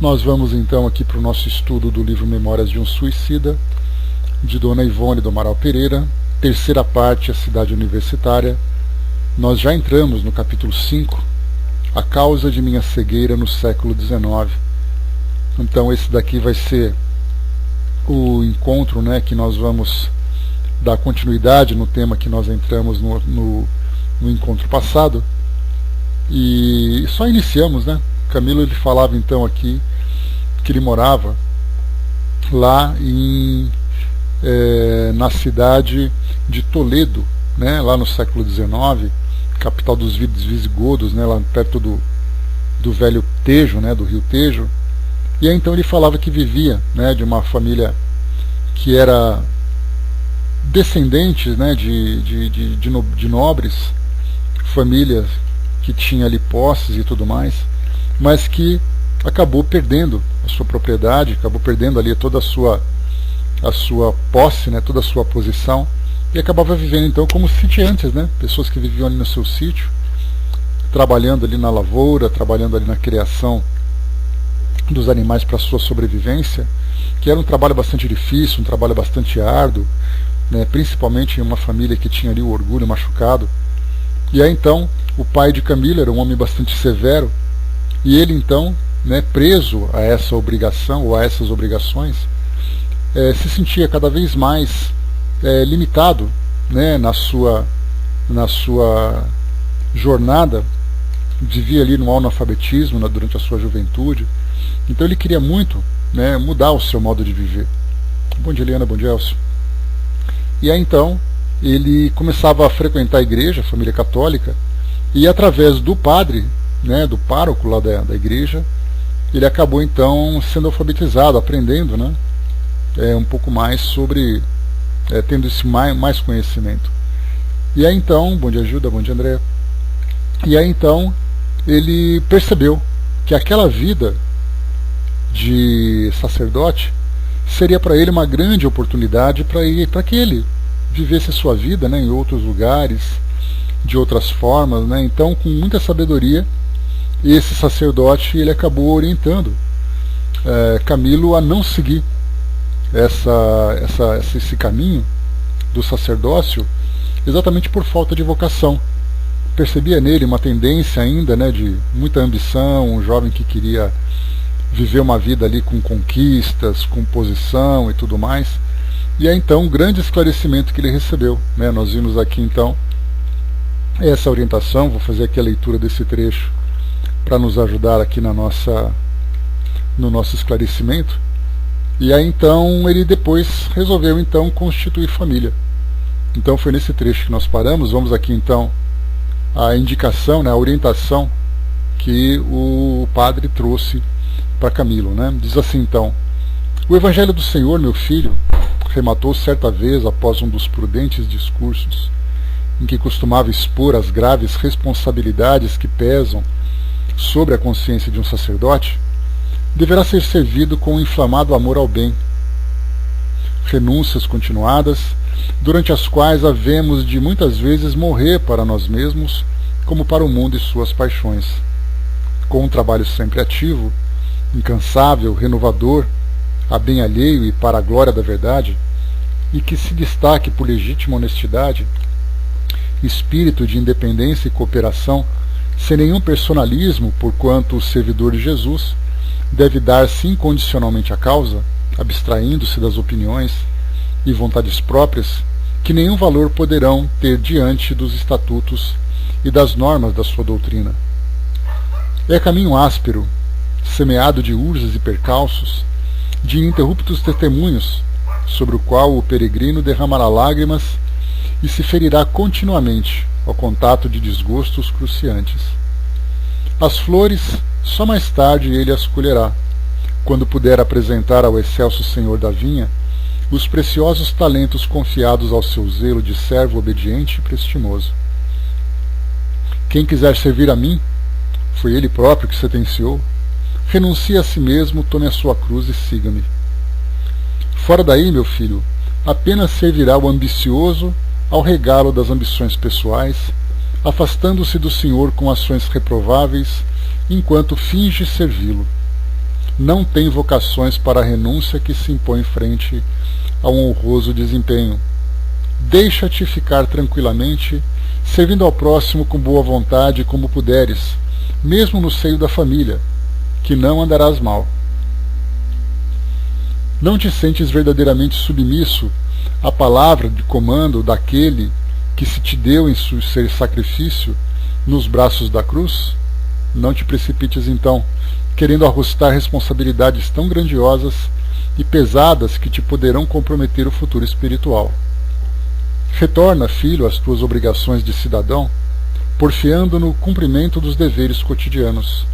Nós vamos então aqui para o nosso estudo do livro Memórias de um Suicida, de Dona Ivone do Amaral Pereira, terceira parte, a cidade universitária. Nós já entramos no capítulo 5, a causa de minha cegueira no século XIX. Então esse daqui vai ser o encontro, né, que nós vamos dar continuidade no tema que nós entramos no encontro passado. E só iniciamos, né? Camilo, ele falava então aqui que ele morava lá na cidade de Toledo, né, lá no século XIX, capital dos visigodos, né, lá perto do velho Tejo, né, do rio Tejo. E aí então ele falava que vivia, né, de uma família que era descendente, né, de nobres, família que tinha ali posses e tudo mais, mas que acabou perdendo a sua propriedade, acabou perdendo ali toda a sua posse, né, toda a sua posição, e acabava vivendo então como sitiantes, né, pessoas que viviam ali no seu sítio, trabalhando ali na lavoura, trabalhando ali na criação dos animais para a sua sobrevivência, que era um trabalho bastante difícil, um trabalho bastante árduo, né, principalmente em uma família que tinha ali o orgulho machucado. E aí então o pai de Camilo era um homem bastante severo, e ele então, né, preso a essa obrigação ou a essas obrigações, se sentia cada vez mais limitado, né, na sua jornada, vivia ali no analfabetismo, né, durante a sua juventude. Então ele queria muito, né, mudar o seu modo de viver. Bom dia, Eliana, bom dia, Elcio. E aí então ele começava a frequentar a igreja, a família católica, e através do padre, né, do pároco lá da igreja, ele acabou então sendo alfabetizado, aprendendo, né, um pouco mais sobre, tendo esse mais conhecimento. E aí então, bom dia Ajuda, bom dia André. E aí então ele percebeu que aquela vida de sacerdote seria para ele uma grande oportunidade para que ele vivesse a sua vida, né, em outros lugares, de outras formas, né. Então, com muita sabedoria, esse sacerdote ele acabou orientando Camilo a não seguir esse caminho do sacerdócio, exatamente por falta de vocação. Percebia nele uma tendência ainda, né, de muita ambição, um jovem que queria viver uma vida ali com conquistas, com posição e tudo mais. E é então um grande esclarecimento que ele recebeu, né? Nós vimos aqui então essa orientação. Vou fazer aqui a leitura desse trecho para nos ajudar aqui no nosso esclarecimento. E aí então ele depois resolveu então constituir família. Então foi nesse trecho que nós paramos. Vamos aqui então a indicação, né, a orientação que o padre trouxe para Camilo, né? Diz assim então: o Evangelho do Senhor, meu filho, rematou certa vez após um dos prudentes discursos em que costumava expor as graves responsabilidades que pesam sobre a consciência de um sacerdote, deverá ser servido com um inflamado amor ao bem, renúncias continuadas, durante as quais havemos de muitas vezes morrer para nós mesmos como para o mundo e suas paixões, com um trabalho sempre ativo, incansável, renovador, a bem alheio e para a glória da verdade, e que se destaque por legítima honestidade, espírito de independência e cooperação, sem nenhum personalismo, porquanto o servidor de Jesus deve dar-se incondicionalmente à causa, abstraindo-se das opiniões e vontades próprias, que nenhum valor poderão ter diante dos estatutos e das normas da sua doutrina. É caminho áspero, semeado de urzes e percalços, de ininterruptos testemunhos, sobre o qual o peregrino derramará lágrimas e se ferirá continuamente ao contato de desgostos cruciantes. As flores, só mais tarde ele as colherá, quando puder apresentar ao excelso senhor da vinha os preciosos talentos confiados ao seu zelo de servo obediente e prestimoso. Quem quiser servir a mim, foi ele próprio que sentenciou, renuncie a si mesmo, tome a sua cruz e siga-me. Fora daí, meu filho, apenas servirá o ambicioso ao regalo das ambições pessoais, afastando-se do Senhor com ações reprováveis, enquanto finge servi-lo. não tem vocações para a renúncia que se impõe frente a um honroso desempenho. Deixa-te ficar tranquilamente, servindo ao próximo com boa vontade como puderes, mesmo no seio da família, que não andarás mal. Não te sentes verdadeiramente submisso à palavra de comando daquele que se te deu em ser sacrifício nos braços da cruz? Não te precipites então, querendo arrostar responsabilidades tão grandiosas e pesadas que te poderão comprometer o futuro espiritual. Retorna, filho, às tuas obrigações de cidadão, porfiando no cumprimento dos deveres cotidianos,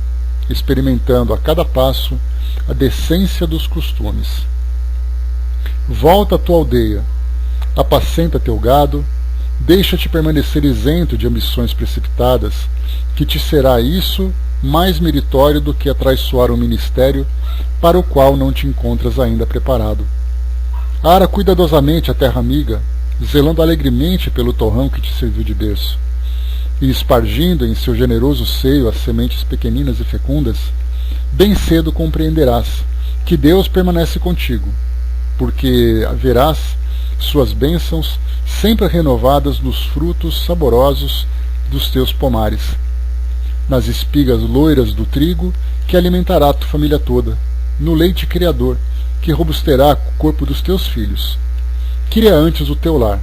experimentando a cada passo a decência dos costumes. Volta à tua aldeia, apacenta teu gado, deixa-te permanecer isento de ambições precipitadas, que te será isso mais meritório do que atraiçoar um ministério para o qual não te encontras ainda preparado. Ara cuidadosamente a terra amiga, zelando alegremente pelo torrão que te serviu de berço, e espargindo em seu generoso seio as sementes pequeninas e fecundas, bem cedo compreenderás que Deus permanece contigo, porque verás suas bênçãos sempre renovadas nos frutos saborosos dos teus pomares, nas espigas loiras do trigo que alimentará a tua família toda, no leite criador que robusterá o corpo dos teus filhos. Cria antes o teu lar.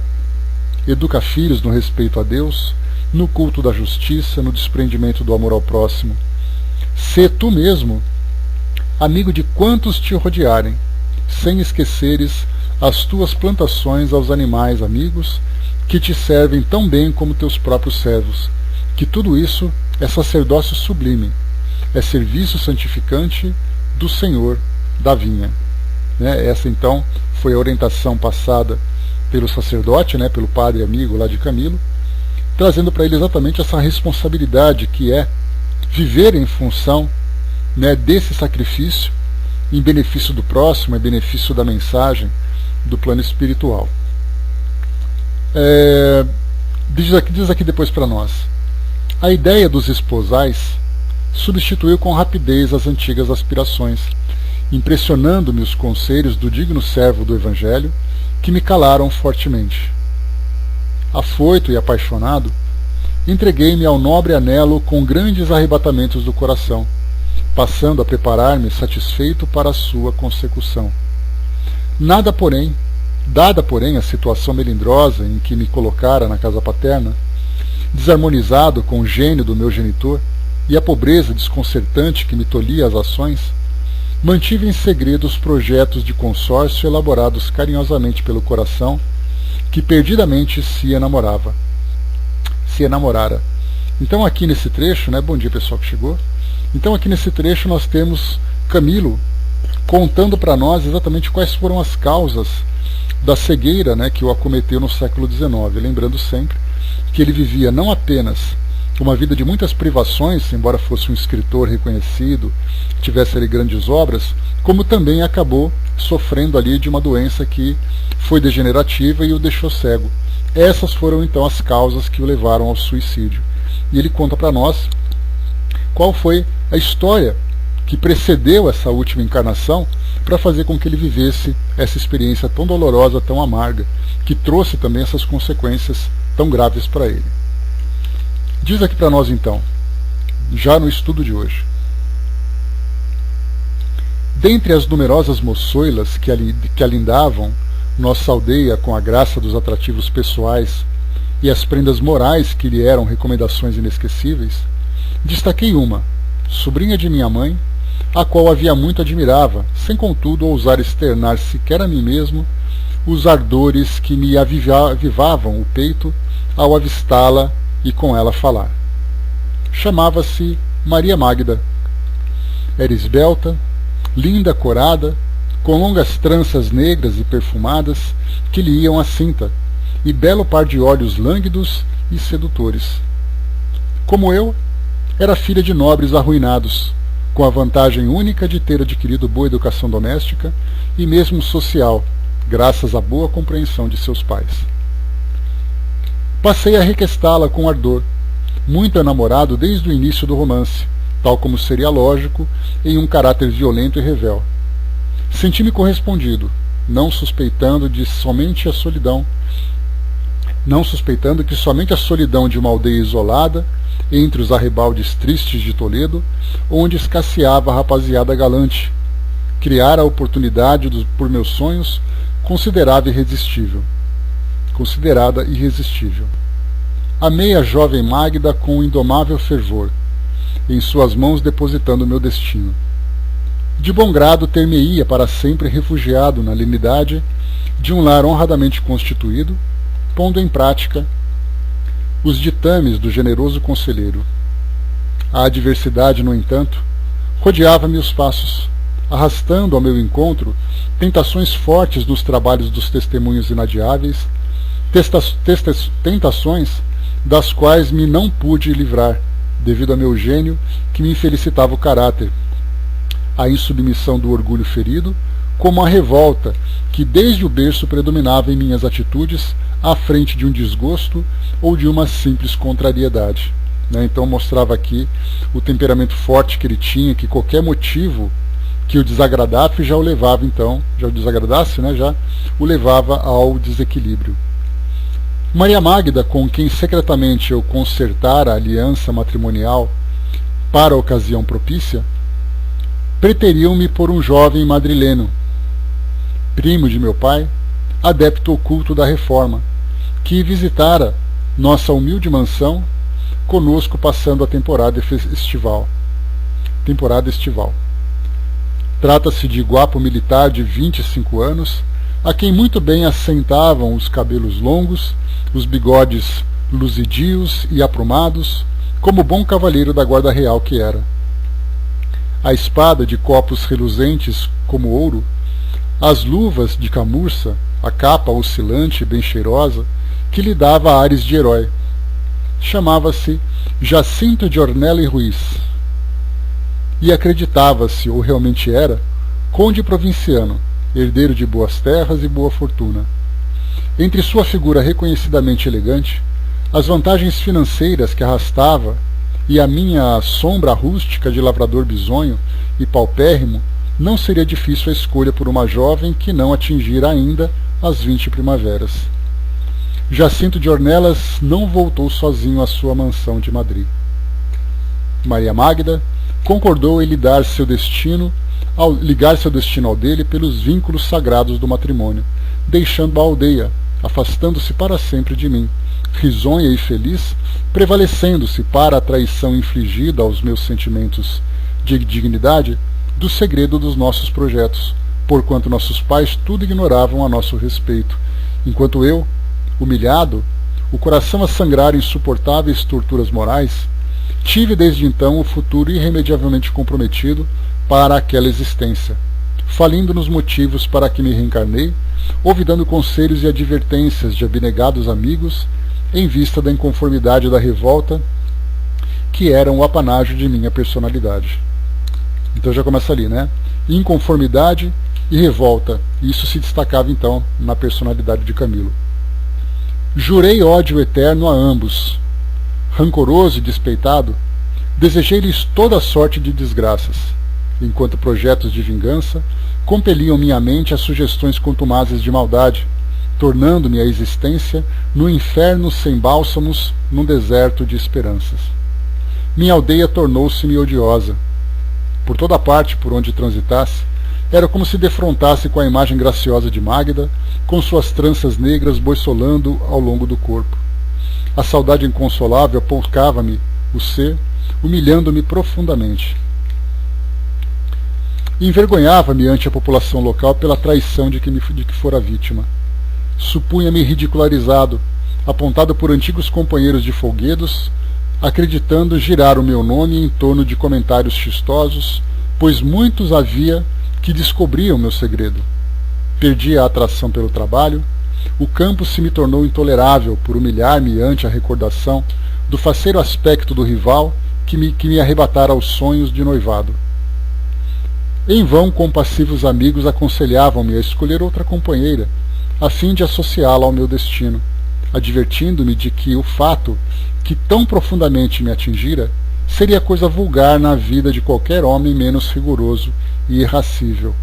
Educa filhos no respeito a Deus, no culto da justiça, no desprendimento do amor ao próximo. Sê tu mesmo amigo de quantos te rodearem, sem esqueceres as tuas plantações aos animais amigos, que te servem tão bem como teus próprios servos, que tudo isso é sacerdócio sublime, é serviço santificante do Senhor da vinha. Essa então foi a orientação passada pelo sacerdote, pelo padre amigo lá de Camilo, trazendo para ele exatamente essa responsabilidade que é viver em função desse sacrifício, em benefício do próximo, em benefício da mensagem do plano espiritual. Diz aqui depois para nós: a ideia dos esposais substituiu com rapidez as antigas aspirações, impressionando-me os conselhos do digno servo do Evangelho, que me calaram fortemente. Afoito e apaixonado, entreguei-me ao nobre anelo com grandes arrebatamentos do coração, passando a preparar-me satisfeito para a sua consecução. Dada, porém, a situação melindrosa em que me colocara na casa paterna, desarmonizado com o gênio do meu genitor e a pobreza desconcertante que me tolhia as ações, mantive em segredo os projetos de consórcio elaborados carinhosamente pelo coração, que perdidamente se enamorara. Então aqui nesse trecho, bom dia pessoal que chegou, então aqui nesse trecho nós temos Camilo contando para nós exatamente quais foram as causas da cegueira que o acometeu no século XIX, lembrando sempre que ele vivia não apenas uma vida de muitas privações, embora fosse um escritor reconhecido, tivesse ali grandes obras, como também acabou sofrendo ali de uma doença que foi degenerativa e o deixou cego. Essas foram então as causas que o levaram ao suicídio. E ele conta para nós qual foi a história que precedeu essa última encarnação para fazer com que ele vivesse essa experiência tão dolorosa, tão amarga, que trouxe também essas consequências tão graves para ele. Diz aqui para nós então, já no estudo de hoje: dentre as numerosas moçoilas que alindavam nossa aldeia com a graça dos atrativos pessoais e as prendas morais que lhe eram recomendações inesquecíveis, destaquei uma, sobrinha de minha mãe, a qual havia muito admirava, sem contudo ousar externar sequer a mim mesmo os ardores que me avivavam o peito ao avistá-la e com ela falar. Chamava-se Maria Magda. Era esbelta, linda corada, com longas tranças negras e perfumadas que lhe iam à cinta, e belo par de olhos lânguidos e sedutores. Como eu, era filha de nobres arruinados, com a vantagem única de ter adquirido boa educação doméstica e mesmo social, graças à boa compreensão de seus pais. Passei a requestá-la com ardor, muito enamorado desde o início do romance, tal como seria lógico em um caráter violento e revel. Senti-me correspondido, não suspeitando que somente a solidão de uma aldeia isolada, entre os arrebaldes tristes de Toledo, onde escasseava a rapaziada galante, criara a oportunidade por meus sonhos considerada irresistível. Amei a jovem Magda com indomável fervor, em suas mãos depositando meu destino. De bom grado ter-me-ia para sempre refugiado na lenidade de um lar honradamente constituído, pondo em prática os ditames do generoso conselheiro. A adversidade, no entanto, rodeava-me os passos, arrastando ao meu encontro tentações fortes nos trabalhos dos testemunhos inadiáveis, tentações das quais me não pude livrar, devido a meu gênio que me infelicitava o caráter, a insubmissão do orgulho ferido, como a revolta que desde o berço predominava em minhas atitudes à frente de um desgosto ou de uma simples contrariedade. Então mostrava aqui o temperamento forte que ele tinha, que qualquer motivo que o desagradasse já o levava ao desequilíbrio. Maria Magda, com quem secretamente eu concertara a aliança matrimonial para a ocasião propícia, preteriam-me por um jovem madrileno, primo de meu pai, adepto oculto da reforma, que visitara nossa humilde mansão, conosco passando a temporada estival. Trata-se de guapo militar de 25 anos, a quem muito bem assentavam os cabelos longos, os bigodes luzidios e aprumados, como bom cavalheiro da guarda real que era. A espada de copos reluzentes como ouro, as luvas de camurça, a capa oscilante e bem cheirosa, que lhe dava ares de herói. Chamava-se Jacinto de Ornella e Ruiz, e acreditava-se, ou realmente era, conde provinciano, herdeiro de boas terras e boa fortuna. Entre sua figura reconhecidamente elegante, as vantagens financeiras que arrastava e a minha sombra rústica de lavrador bisonho e paupérrimo, não seria difícil a escolha por uma jovem que não atingira ainda as 20 primaveras. Jacinto de Ornelas não voltou sozinho à sua mansão de Madrid. Maria Magda concordou em ligar seu destino ao dele pelos vínculos sagrados do matrimônio, deixando a aldeia, afastando-se para sempre de mim, risonha e feliz, prevalecendo-se para a traição infligida aos meus sentimentos de dignidade do segredo dos nossos projetos, porquanto nossos pais tudo ignoravam a nosso respeito, enquanto eu, humilhado, o coração a sangrar insuportáveis torturas morais, tive desde então o futuro irremediavelmente comprometido para aquela existência, falindo nos motivos para que me reencarnei, ouvidando conselhos e advertências de abnegados amigos, em vista da inconformidade e da revolta que eram o apanágio de minha personalidade. Então já começa ali, né? Inconformidade e revolta. Isso se destacava então na personalidade de Camilo. Jurei ódio eterno a ambos. Rancoroso e despeitado, desejei-lhes toda sorte de desgraças, enquanto projetos de vingança compeliam minha mente a sugestões contumazes de maldade, tornando-me a existência no inferno sem bálsamos, num deserto de esperanças. Minha aldeia tornou-se-me odiosa. Por toda parte por onde transitasse, era como se defrontasse com a imagem graciosa de Magda, com suas tranças negras boiçolando ao longo do corpo. A saudade inconsolável apoucava-me o ser, humilhando-me profundamente. Envergonhava-me ante a população local pela traição de que fora vítima. Supunha-me ridicularizado, apontado por antigos companheiros de folguedos, acreditando girar o meu nome em torno de comentários chistosos, pois muitos havia que descobriam meu segredo. Perdi a atração pelo trabalho, o campo se me tornou intolerável por humilhar-me ante a recordação do faceiro aspecto do rival que me arrebatara os sonhos de noivado. Em vão, compassivos amigos aconselhavam-me a escolher outra companheira, a fim de associá-la ao meu destino, advertindo-me de que o fato que tão profundamente me atingira seria coisa vulgar na vida de qualquer homem menos rigoroso e irracível.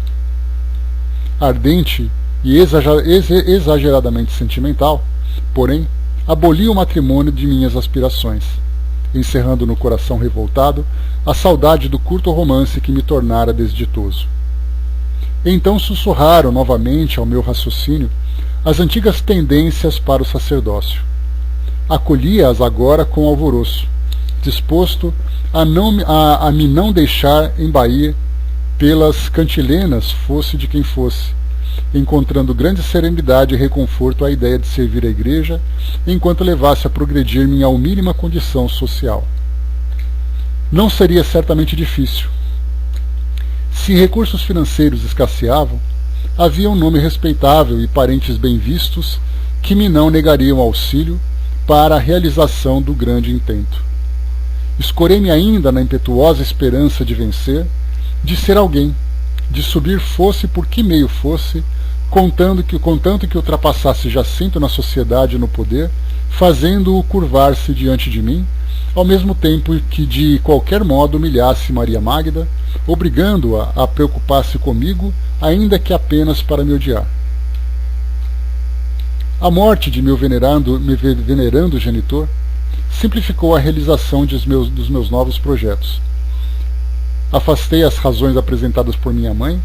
Ardente e exageradamente sentimental, porém, aboli o matrimônio de minhas aspirações, encerrando no coração revoltado a saudade do curto romance que me tornara desditoso. Então sussurraram novamente ao meu raciocínio as antigas tendências para o sacerdócio. Acolhia-as agora com alvoroço, disposto a me não deixar embair pelas cantilenas, fosse de quem fosse, encontrando grande serenidade e reconforto à ideia de servir a igreja, enquanto levasse a progredir minha humílima condição social. Não seria certamente difícil. Se recursos financeiros escasseavam, havia um nome respeitável e parentes bem vistos que me não negariam auxílio para a realização do grande intento. Escorei-me ainda na impetuosa esperança de vencer, de ser alguém, de subir fosse por que meio fosse, contanto que ultrapassasse Jacinto na sociedade e no poder, fazendo-o curvar-se diante de mim, ao mesmo tempo que de qualquer modo humilhasse Maria Magda, obrigando-a a preocupar-se comigo, ainda que apenas para me odiar. A morte de meu venerando genitor simplificou a realização dos meus novos projetos. Afastei as razões apresentadas por minha mãe,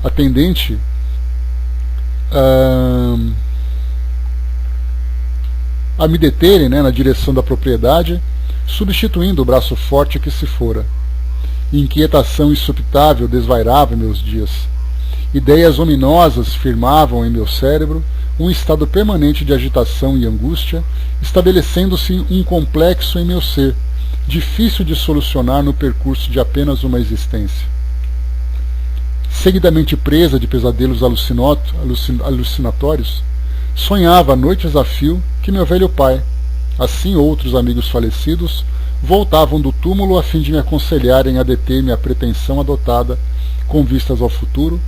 atendente a me deterem, na direção da propriedade, substituindo o braço forte que se fora. Inquietação insupitável desvairava em meus dias. Ideias ominosas firmavam em meu cérebro um estado permanente de agitação e angústia, estabelecendo-se um complexo em meu ser, difícil de solucionar no percurso de apenas uma existência. Seguidamente presa de pesadelos alucinatórios, sonhava noites a fio que meu velho pai, assim outros amigos falecidos, voltavam do túmulo a fim de me aconselharem a deter-me à pretensão adotada com vistas ao futuro,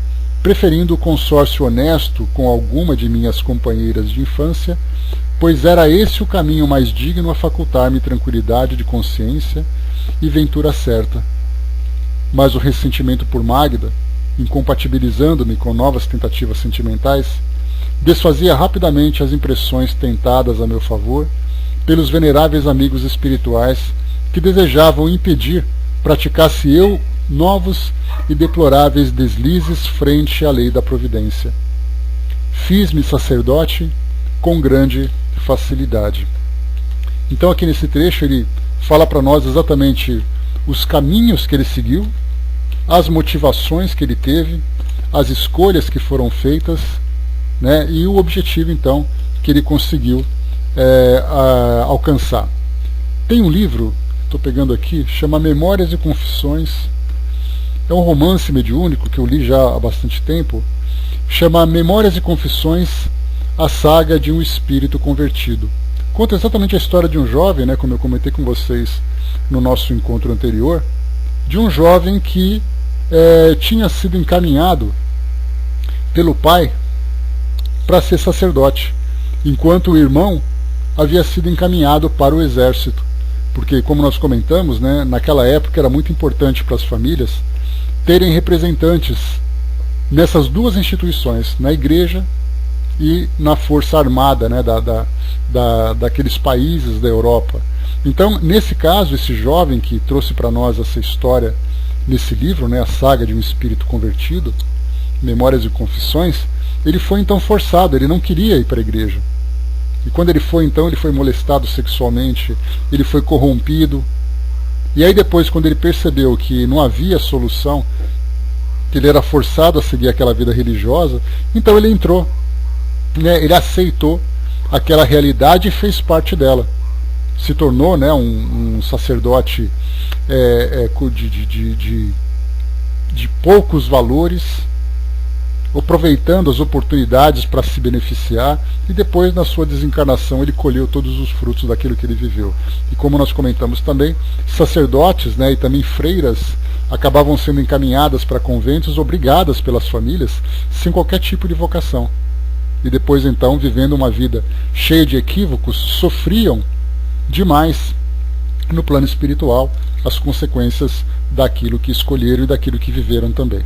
preferindo o consórcio honesto com alguma de minhas companheiras de infância, pois era esse o caminho mais digno a facultar-me tranquilidade de consciência e ventura certa. Mas o ressentimento por Magda, incompatibilizando-me com novas tentativas sentimentais, desfazia rapidamente as impressões tentadas a meu favor pelos veneráveis amigos espirituais que desejavam impedir praticasse eu novos e deploráveis deslizes frente à lei da providência. Fiz-me sacerdote com grande facilidade. Então aqui nesse trecho ele fala para nós exatamente os caminhos que ele seguiu, as motivações que ele teve, as escolhas que foram feitas, e o objetivo então que ele conseguiu alcançar. Tem um livro, estou pegando aqui, chama Memórias e Confissões. É um romance mediúnico que eu li já há bastante tempo, chama Memórias e Confissões, a saga de um espírito convertido. Conta exatamente a história de um jovem, como eu comentei com vocês no nosso encontro anterior, de um jovem que tinha sido encaminhado pelo pai para ser sacerdote, enquanto o irmão havia sido encaminhado para o exército, porque, como nós comentamos, naquela época era muito importante para as famílias terem representantes nessas duas instituições, na igreja e na força armada daqueles países da Europa. Então, nesse caso, esse jovem que trouxe para nós essa história nesse livro, a saga de um espírito convertido, Memórias e Confissões, ele foi então forçado, ele não queria ir para a igreja. E quando ele foi, então, ele foi molestado sexualmente, ele foi corrompido. E aí depois, quando ele percebeu que não havia solução, que ele era forçado a seguir aquela vida religiosa, então ele entrou, ele aceitou aquela realidade e fez parte dela. Se tornou um sacerdote de poucos valores, aproveitando as oportunidades para se beneficiar, e depois, na sua desencarnação, ele colheu todos os frutos daquilo que ele viveu. E como nós comentamos também, sacerdotes e também freiras acabavam sendo encaminhadas para conventos, obrigadas pelas famílias, sem qualquer tipo de vocação. E depois, então, vivendo uma vida cheia de equívocos, sofriam demais no plano espiritual, as consequências daquilo que escolheram e daquilo que viveram também.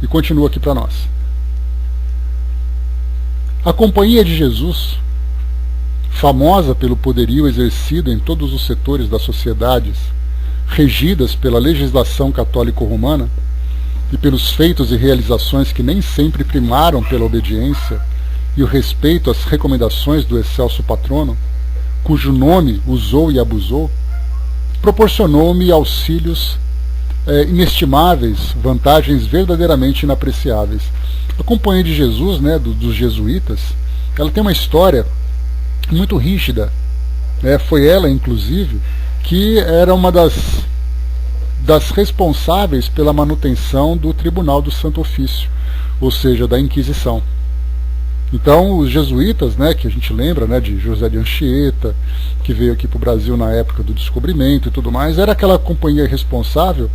E continua aqui para nós. A Companhia de Jesus, famosa pelo poderio exercido em todos os setores das sociedades, regidas pela legislação católico-romana e pelos feitos e realizações que nem sempre primaram pela obediência e o respeito às recomendações do excelso patrono, cujo nome usou e abusou, proporcionou-me auxílios inestimáveis, vantagens verdadeiramente inapreciáveis. A Companhia de Jesus, né, dos jesuítas, ela tem uma história muito rígida. Foi ela, inclusive, que era uma das responsáveis pela manutenção do Tribunal do Santo Ofício, ou seja, da Inquisição. Então, os jesuítas, né, que a gente lembra, né, de José de Anchieta, que veio aqui para o Brasil na época do descobrimento e tudo mais, era aquela companhia responsável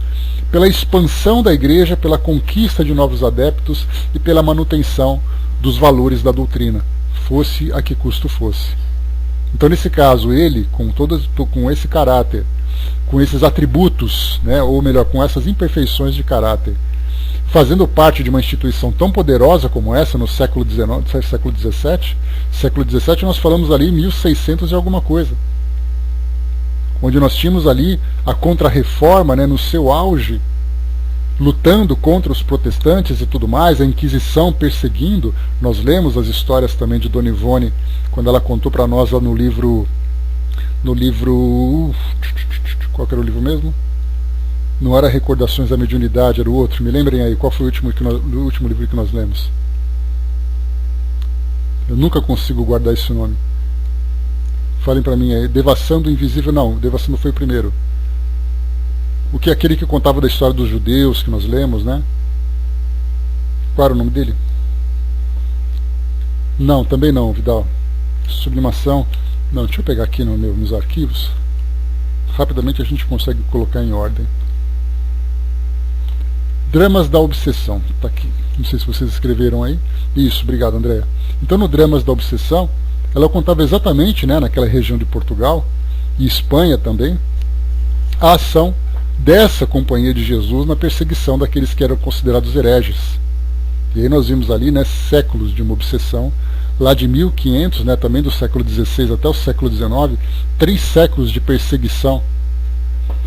pela expansão da igreja, pela conquista de novos adeptos e pela manutenção dos valores da doutrina, fosse a que custo fosse. Então, nesse caso, ele, com esse caráter, com esses atributos, né, ou melhor, com essas imperfeições de caráter, fazendo parte de uma instituição tão poderosa como essa no século XVII, século XVII nós falamos ali em 1600 e alguma coisa, onde nós tínhamos ali a Contra-Reforma, né, no seu auge, lutando contra os protestantes e tudo mais, a Inquisição perseguindo. Nós lemos as histórias também de Dona Ivone, quando ela contou para nós lá no livro, qual que era o livro mesmo? Não era Recordações da Mediunidade, era o outro. Me lembrem aí, qual foi o último livro que nós lemos? Eu nunca consigo guardar esse nome. Falem para mim aí. Devassando o Invisível, não, Devassando foi o primeiro. O que é aquele que contava da história dos judeus, que nós lemos, né? Qual era o nome dele? Não, também não, Vidal. Sublimação. Não, deixa eu pegar aqui nos arquivos. Rapidamente a gente consegue colocar em ordem. Dramas da Obsessão, está aqui. Não sei se vocês escreveram aí. Isso, obrigado, Andréa. Então, no Dramas da Obsessão, ela contava exatamente, né, naquela região de Portugal e Espanha também, a ação dessa Companhia de Jesus na perseguição daqueles que eram considerados hereges. E aí nós vimos ali, né, séculos de uma obsessão, lá de 1500, né, também do século XVI até o século XIX, 3 séculos de perseguição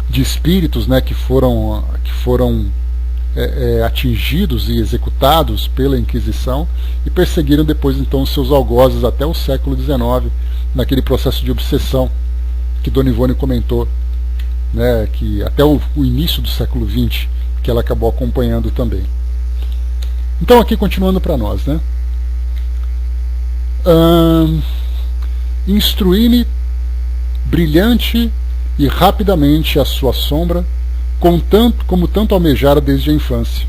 de espíritos, né, que foram atingidos e executados pela Inquisição e perseguiram depois então os seus algozes até o século XIX, naquele processo de obsessão que Dona Ivone comentou, né, que até o início do século XX, que ela acabou acompanhando também. Então, aqui continuando para nós, né? Instruí-me brilhante e rapidamente a sua sombra, como tanto almejara desde a infância.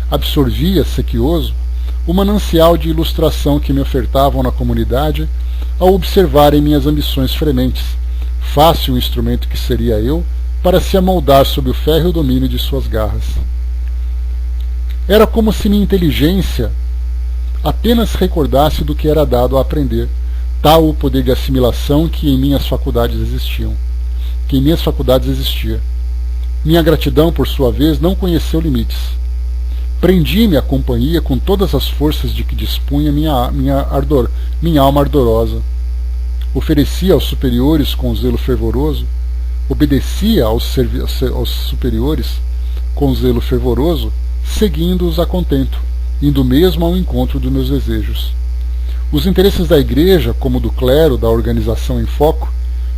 Absorvia, sequioso, o manancial de ilustração que me ofertavam na comunidade ao observarem minhas ambições frementes, fácil o instrumento que seria eu para se amoldar sob o férreo domínio de suas garras. Era como se minha inteligência apenas recordasse do que era dado a aprender, tal o poder de assimilação que em minhas faculdades existia. Minha gratidão, por sua vez, não conheceu limites. Prendi-me à companhia com todas as forças de que dispunha minha alma ardorosa. Oferecia aos superiores com zelo fervoroso, obedecia aos superiores com zelo fervoroso, seguindo-os a contento, indo mesmo ao encontro dos meus desejos. Os interesses da igreja, como do clero, da organização em foco,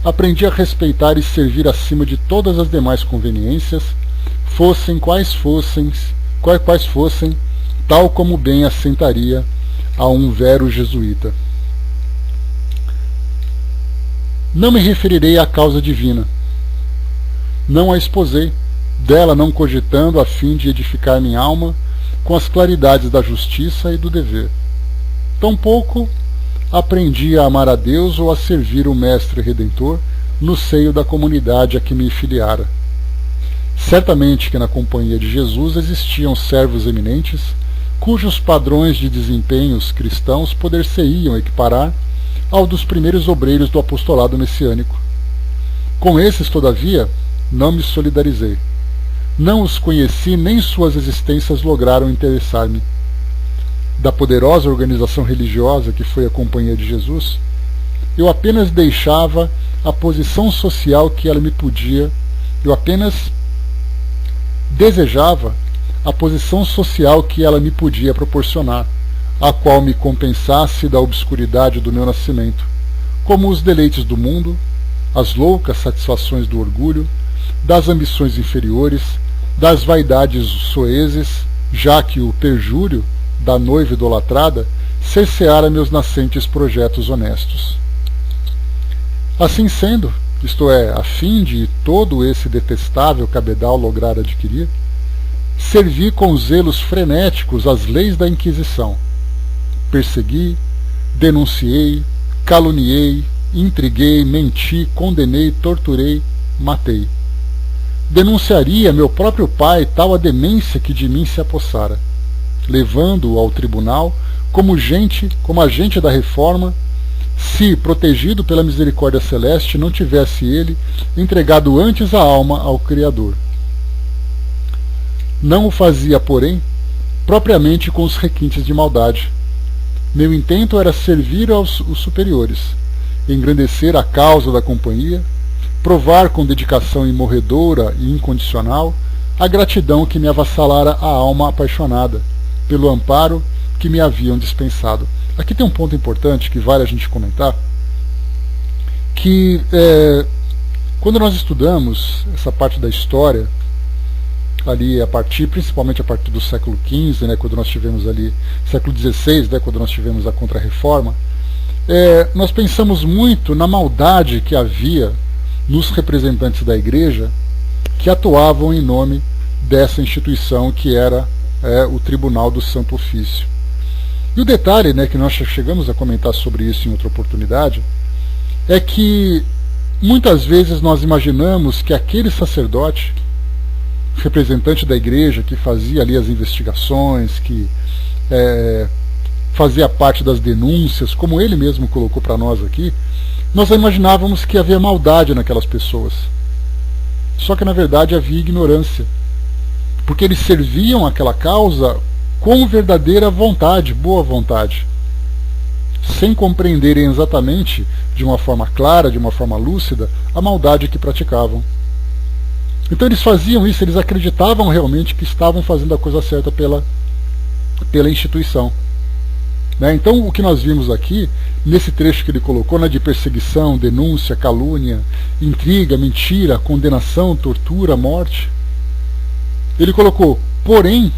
aprendi a respeitar e servir acima de todas as demais conveniências, fossem quais fossem, tal como bem assentaria a um vero jesuíta. Não me referirei à causa divina. Não a exposei, dela não cogitando a fim de edificar minha alma com as claridades da justiça e do dever. Tampouco aprendi a amar a Deus ou a servir o Mestre Redentor no seio da comunidade a que me filiara. Certamente que na Companhia de Jesus existiam servos eminentes, cujos padrões de desempenhos cristãos poder-se-iam equiparar ao dos primeiros obreiros do apostolado messiânico. Com esses, todavia, não me solidarizei. Não os conheci, nem suas existências lograram interessar-me. Da poderosa organização religiosa que foi a Companhia de Jesus, eu apenas deixava a posição social que ela me podia, eu apenas desejava a posição social que ela me podia proporcionar, a qual me compensasse da obscuridade do meu nascimento, como os deleites do mundo, as loucas satisfações do orgulho, das ambições inferiores, das vaidades soezes, já que o perjúrio da noiva idolatrada cerceara meus nascentes projetos honestos. Assim sendo, isto é, a fim de todo esse detestável cabedal lograr adquirir, servi com zelos frenéticos as leis da Inquisição. Persegui, denunciei, caluniei, intriguei, menti, condenei, torturei, matei. Denunciaria meu próprio pai tal a demência que de mim se apossara, levando-o ao tribunal como agente da reforma, se, protegido pela misericórdia celeste, não tivesse ele entregado antes a alma ao Criador. Não o fazia, porém, propriamente com os requintes de maldade. Meu intento era servir aos superiores, engrandecer a causa da companhia, provar com dedicação imorredora e incondicional a gratidão que me avassalara a alma apaixonada, pelo amparo que me haviam dispensado. Aqui tem um ponto importante que vale a gente comentar, que quando nós estudamos essa parte da história, ali principalmente a partir do século XV, né, quando nós tivemos ali, século XVI, né, quando nós tivemos a Contra-Reforma, nós pensamos muito na maldade que havia nos representantes da Igreja que atuavam em nome dessa instituição que era o Tribunal do Santo Ofício. E o detalhe, né, que nós chegamos a comentar sobre isso em outra oportunidade, é que muitas vezes nós imaginamos que aquele sacerdote, representante da Igreja, que fazia ali as investigações, que fazia parte das denúncias, como ele mesmo colocou para nós aqui, nós imaginávamos que havia maldade naquelas pessoas. Só que na verdade havia ignorância, porque eles serviam aquela causa com verdadeira vontade, boa vontade, sem compreenderem exatamente, de uma forma clara, de uma forma lúcida, a maldade que praticavam. Então eles faziam isso, eles acreditavam realmente que estavam fazendo a coisa certa pela instituição. Então o que nós vimos aqui, nesse trecho que ele colocou, de perseguição, denúncia, calúnia, intriga, mentira, condenação, tortura, morte, ele colocou, porém,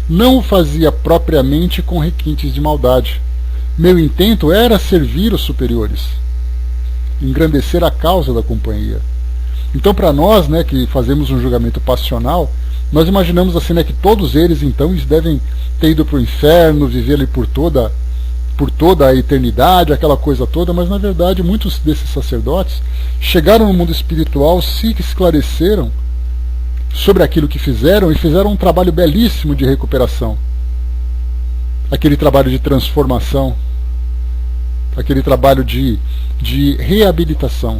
não o fazia propriamente com requintes de maldade. Meu intento era servir os superiores, engrandecer a causa da companhia. Então, para nós, que fazemos um julgamento passional, nós imaginamos assim, que todos eles, então, eles devem ter ido para o inferno, viver ali por toda a eternidade, aquela coisa toda, mas, na verdade, muitos desses sacerdotes chegaram no mundo espiritual, se esclareceram sobre aquilo que fizeram e fizeram um trabalho belíssimo de recuperação. Aquele trabalho de transformação, aquele trabalho de reabilitação.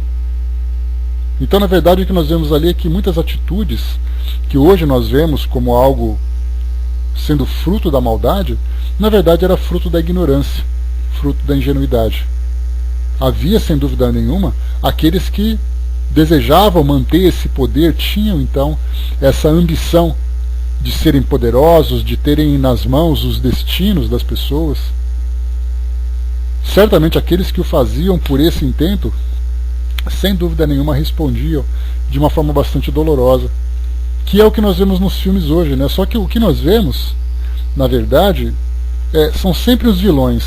Então, na verdade, o que nós vemos ali é que muitas atitudes que hoje nós vemos como algo sendo fruto da maldade, na verdade era fruto da ignorância, fruto da ingenuidade. Havia, sem dúvida nenhuma, aqueles que desejavam manter esse poder, tinham então essa ambição de serem poderosos, de terem nas mãos os destinos das pessoas. Certamente aqueles que o faziam por esse intento, sem dúvida nenhuma, respondiam de uma forma bastante dolorosa, que é o que nós vemos nos filmes hoje, Só que o que nós vemos, na verdade, são sempre os vilões.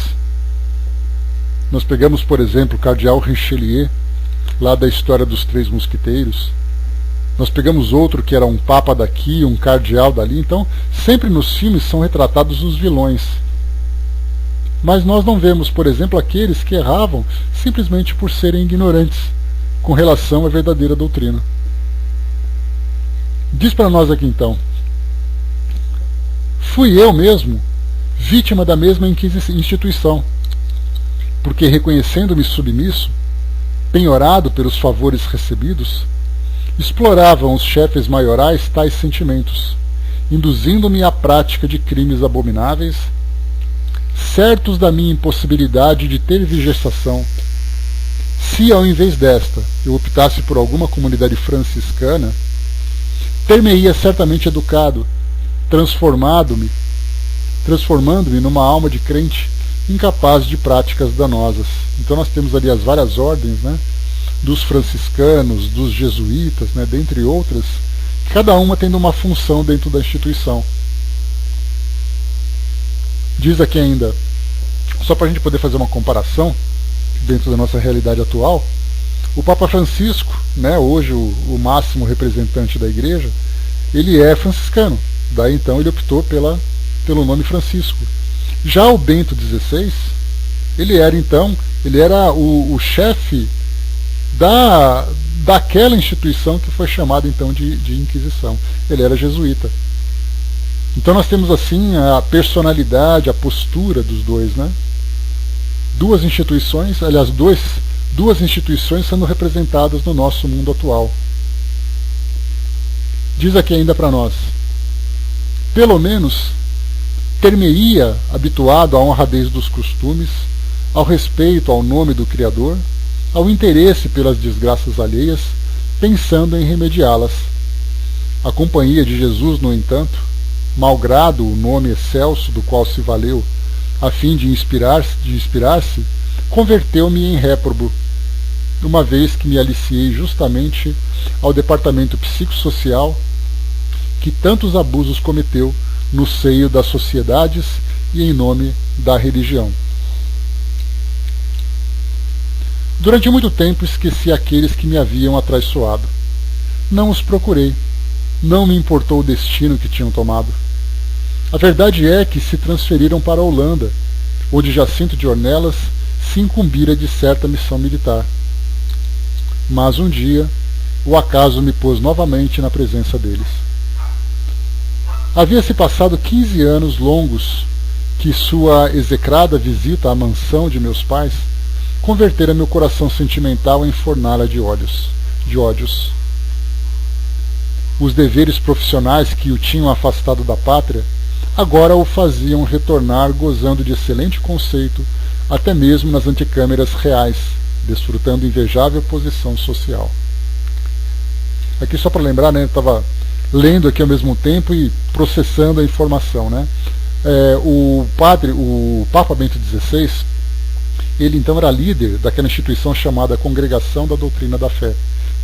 Nós pegamos, por exemplo, o cardeal Richelieu, lá da história dos Três Mosquiteiros. Nós pegamos outro que era um papa daqui, um cardeal dali. Então, sempre nos filmes são retratados os vilões. Mas nós não vemos, por exemplo, aqueles que erravam simplesmente por serem ignorantes com relação à verdadeira doutrina. Diz para nós aqui então: fui eu mesmo vítima da mesma instituição, porque reconhecendo-me submisso, penhorado pelos favores recebidos, exploravam os chefes maiorais tais sentimentos, induzindo-me à prática de crimes abomináveis, certos da minha impossibilidade de ter vigestação. Se, ao invés desta, eu optasse por alguma comunidade franciscana, ter-me-ia certamente educado, transformando-me numa alma de crente incapaz de práticas danosas. Então nós temos ali as várias ordens, né, dos franciscanos, dos jesuítas, né, dentre outras, cada uma tendo uma função dentro da instituição. Diz aqui ainda, só para a gente poder fazer uma comparação dentro da nossa realidade atual, o Papa Francisco, né, hoje o máximo representante da Igreja, ele é franciscano. Daí então ele optou pelo nome Francisco. Já o Bento XVI, ele era o chefe daquela instituição que foi chamada então de Inquisição. Ele era jesuíta. Então nós temos assim a personalidade, a postura dos dois, né? Duas instituições, aliás, duas instituições sendo representadas no nosso mundo atual. Diz aqui ainda para nós, pelo menos ter-me-ia habituado à honradez dos costumes, ao respeito ao nome do Criador, ao interesse pelas desgraças alheias, pensando em remediá-las. A companhia de Jesus, no entanto, malgrado o nome excelso do qual se valeu a fim de inspirar-se, converteu-me em réprobo, uma vez que me aliciei justamente ao departamento psicossocial que tantos abusos cometeu no seio das sociedades e em nome da religião. Durante muito tempo esqueci aqueles que me haviam atraiçoado. Não os procurei. Não me importou o destino que tinham tomado. A verdade é que se transferiram para a Holanda, onde Jacinto de Ornelas se incumbira de certa missão militar. Mas um dia, o acaso me pôs novamente na presença deles. Havia-se passado 15 anos longos que sua execrada visita à mansão de meus pais convertera meu coração sentimental em fornalha de ódios. Os deveres profissionais que o tinham afastado da pátria agora o faziam retornar gozando de excelente conceito até mesmo nas antecâmeras reais, desfrutando invejável posição social. Aqui só para lembrar, né, eu estava lendo aqui ao mesmo tempo e processando a informação, né? O Papa Bento XVI, ele então era líder daquela instituição chamada Congregação da Doutrina da Fé,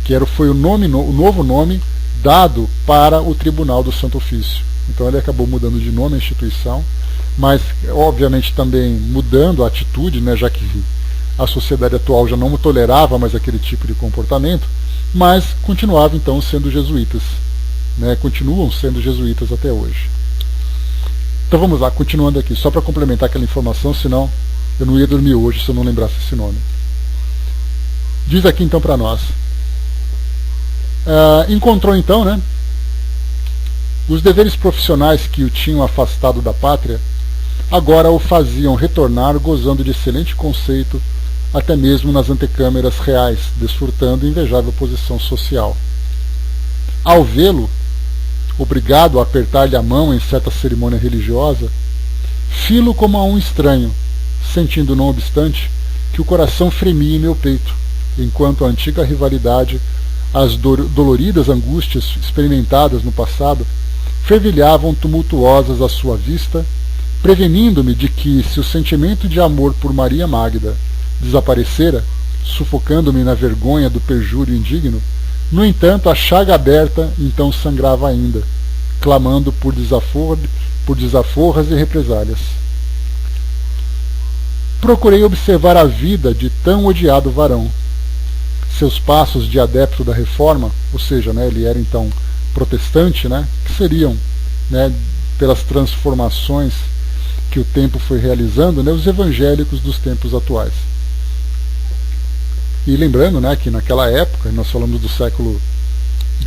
que foi o novo nome dado para o Tribunal do Santo Ofício. Então ele acabou mudando de nome a instituição, mas obviamente também mudando a atitude, né, já que a sociedade atual já não tolerava mais aquele tipo de comportamento, mas continuava então sendo jesuítas, né, continuam sendo jesuítas até hoje. Então vamos lá, continuando aqui, só para complementar aquela informação, senão eu não ia dormir hoje se eu não lembrasse esse nome. Diz aqui então para nós, encontrou então, né, os deveres profissionais que o tinham afastado da pátria agora o faziam retornar gozando de excelente conceito até mesmo nas antecâmeras reais, desfrutando invejável posição social. Ao vê-lo, obrigado a apertar-lhe a mão em certa cerimônia religiosa, fi-lo como a um estranho, sentindo, não obstante, que o coração fremia em meu peito, enquanto a antiga rivalidade, as doloridas angústias experimentadas no passado, fervilhavam tumultuosas à sua vista, prevenindo-me de que, se o sentimento de amor por Maria Magda desaparecera, sufocando-me na vergonha do perjúrio indigno, no entanto a chaga aberta então sangrava ainda, clamando por desaforras e represálias. Procurei observar a vida de tão odiado varão. Seus passos de adepto da reforma, ou seja, né, ele era então protestante, né, que seriam, né, pelas transformações que o tempo foi realizando, né, os evangélicos dos tempos atuais. E lembrando, né, que naquela época, nós falamos do século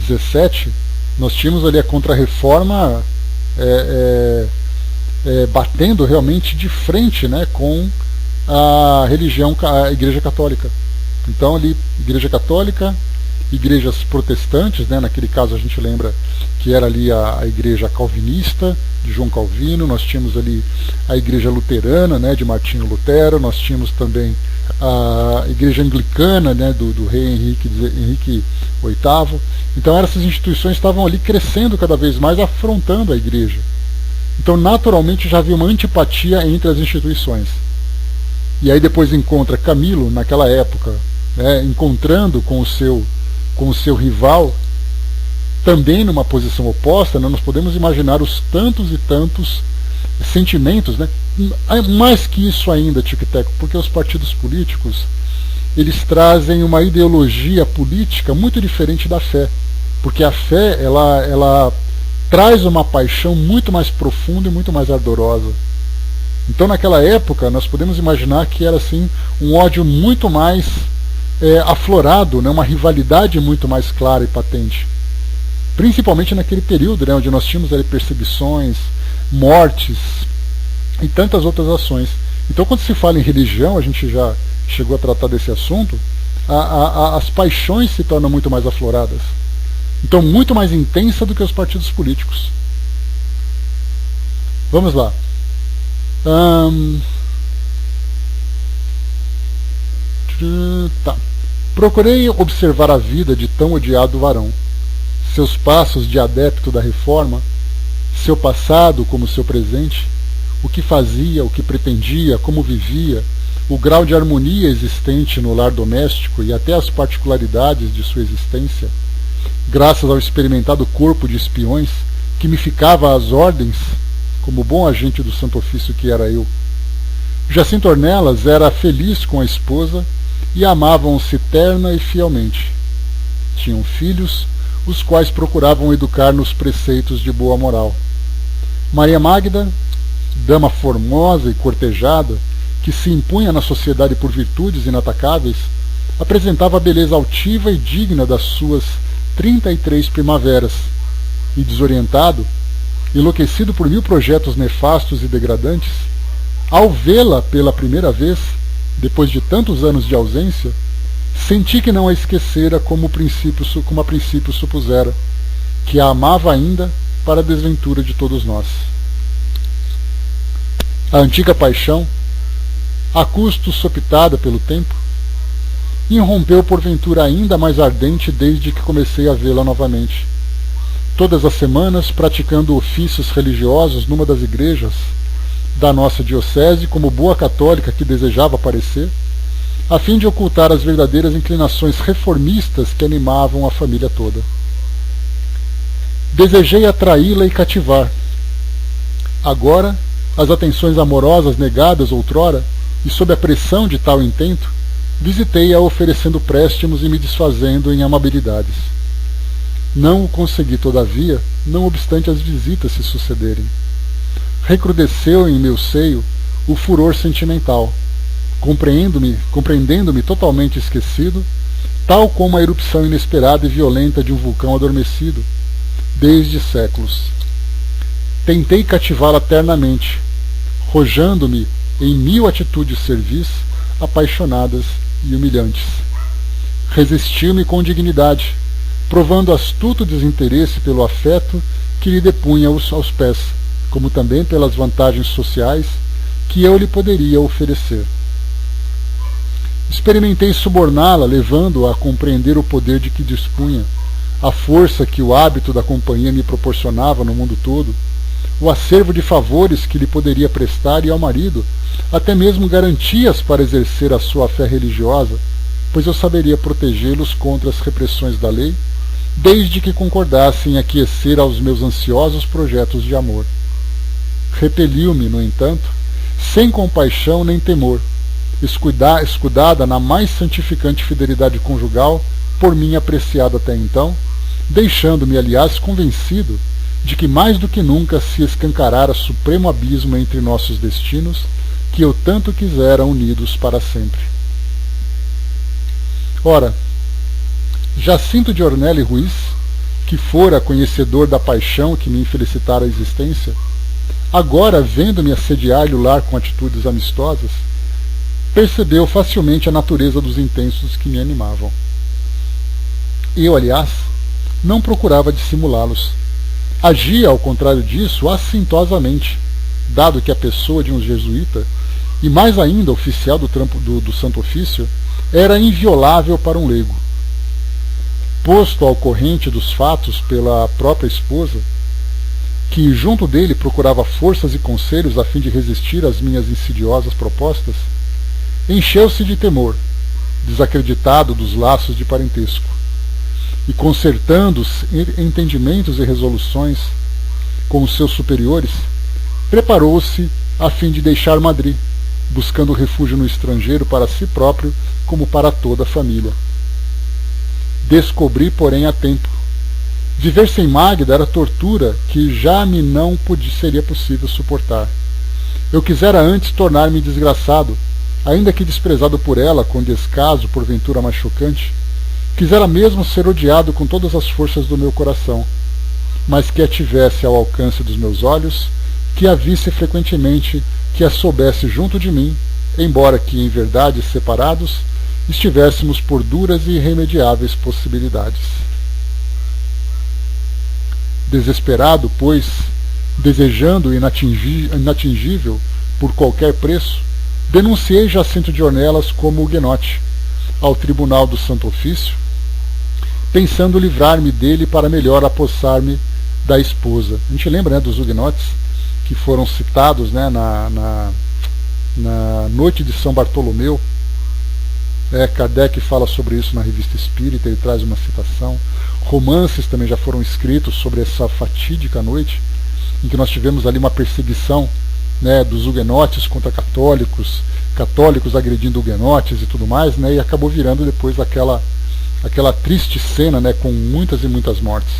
XVII, nós tínhamos ali a Contra-Reforma batendo realmente de frente, né, com a religião, a Igreja Católica. Então ali, Igreja Católica, igrejas protestantes, né? Naquele caso a gente lembra que era ali a igreja calvinista, de João Calvino, nós tínhamos ali a igreja luterana, né? De Martinho Lutero, nós tínhamos também a igreja anglicana, né? Do rei Henrique VIII. Então essas instituições estavam ali crescendo cada vez mais, afrontando a igreja. Então naturalmente já havia uma antipatia entre as instituições. E aí depois encontra Camilo, naquela época, né? Encontrando com o seu rival, também numa posição oposta, né? Nós podemos imaginar os tantos e tantos sentimentos, né? Mais que isso ainda, Tico-Teco, porque os partidos políticos, eles trazem uma ideologia política muito diferente da fé, porque a fé, ela traz uma paixão muito mais profunda e muito mais ardorosa. Então naquela época nós podemos imaginar que era assim um ódio muito mais aflorado, né? Uma rivalidade muito mais clara e patente. Principalmente naquele período, né? Onde nós tínhamos ali perseguições, mortes e tantas outras ações. Então quando se fala em religião, a gente já chegou a tratar desse assunto, as paixões se tornam muito mais afloradas. Então muito mais intensa do que os partidos políticos. Vamos lá. Tá. Procurei observar a vida de tão odiado varão, seus passos de adepto da reforma, seu passado como seu presente, o que fazia, o que pretendia, como vivia, o grau de harmonia existente no lar doméstico e até as particularidades de sua existência, graças ao experimentado corpo de espiões que me ficava às ordens, como bom agente do santo ofício que era eu. Jacinto Ornelas era feliz com a esposa e amavam-se terna e fielmente. Tinham filhos, os quais procuravam educar nos preceitos de boa moral. Maria Magda, dama formosa e cortejada, que se impunha na sociedade por virtudes inatacáveis, apresentava a beleza altiva e digna das suas 33 primaveras, e desorientado, enlouquecido por 1000 projetos nefastos e degradantes, ao vê-la pela primeira vez, depois de tantos anos de ausência, senti que não a esquecera como a princípio supusera, que a amava ainda para a desventura de todos nós. A antiga paixão, a custo sopitada pelo tempo, irrompeu porventura ainda mais ardente desde que comecei a vê-la novamente. Todas as semanas, praticando ofícios religiosos numa das igrejas da nossa diocese, como boa católica que desejava parecer, a fim de ocultar as verdadeiras inclinações reformistas que animavam a família toda. Desejei atraí-la e cativar. Agora, as atenções amorosas negadas outrora, e sob a pressão de tal intento, visitei-a oferecendo préstimos e me desfazendo em amabilidades. Não o consegui, todavia, não obstante as visitas se sucederem. Recrudesceu em meu seio o furor sentimental, compreendendo-me totalmente esquecido, tal como a erupção inesperada e violenta de um vulcão adormecido, desde séculos. Tentei cativá-la ternamente, rojando-me em 1000 atitudes servis, apaixonadas e humilhantes. Resistiu-me com dignidade, provando astuto desinteresse pelo afeto que lhe depunha aos pés, como também pelas vantagens sociais que eu lhe poderia oferecer. Experimentei suborná-la, levando-a a compreender o poder de que dispunha, a força que o hábito da companhia me proporcionava no mundo todo, o acervo de favores que lhe poderia prestar, e ao marido até mesmo garantias para exercer a sua fé religiosa, pois eu saberia protegê-los contra as repressões da lei, desde que concordassem em aquecer aos meus ansiosos projetos de amor. Repeliu-me, no entanto, sem compaixão nem temor, escudada na mais santificante fidelidade conjugal, por mim apreciada até então, deixando-me, aliás, convencido de que mais do que nunca se escancarara supremo abismo entre nossos destinos, que eu tanto quisera unidos para sempre. Ora, Jacinto de Ornella e Ruiz, que fora conhecedor da paixão que me infelicitara a existência, agora, vendo-me assediar-lhe o lar com atitudes amistosas, percebeu facilmente a natureza dos intensos que me animavam. Eu, aliás, não procurava dissimulá-los. Agia, ao contrário disso, assintosamente, dado que a pessoa de um jesuíta, e mais ainda oficial do Santo Ofício, era inviolável para um leigo. Posto ao corrente dos fatos pela própria esposa, que junto dele procurava forças e conselhos a fim de resistir às minhas insidiosas propostas, encheu-se de temor, desacreditado dos laços de parentesco, e concertando os entendimentos e resoluções com os seus superiores, preparou-se a fim de deixar Madrid, buscando refúgio no estrangeiro para si próprio como para toda a família. Descobri, porém, a tempo. Viver sem Magda era tortura que já me não seria possível suportar. Eu quisera antes tornar-me desgraçado, ainda que desprezado por ela, com descaso porventura mais chocante. Quisera mesmo ser odiado com todas as forças do meu coração, mas que a tivesse ao alcance dos meus olhos, que a visse frequentemente, que a soubesse junto de mim, embora que, em verdade, separados, estivéssemos por duras e irremediáveis possibilidades. Desesperado, pois, desejando o inatingível por qualquer preço, denunciei Jacinto de Ornelas como huguenote ao Tribunal do Santo Ofício, pensando livrar-me dele para melhor apossar-me da esposa. A gente lembra, né, dos huguenotes que foram citados, né, na noite de São Bartolomeu. Kardec fala sobre isso na Revista Espírita, ele traz uma citação. Romances também já foram escritos sobre essa fatídica noite, em que nós tivemos ali uma perseguição, né, dos huguenotes contra católicos, católicos agredindo huguenotes e tudo mais, né, e acabou virando depois aquela triste cena, né, com muitas e muitas mortes.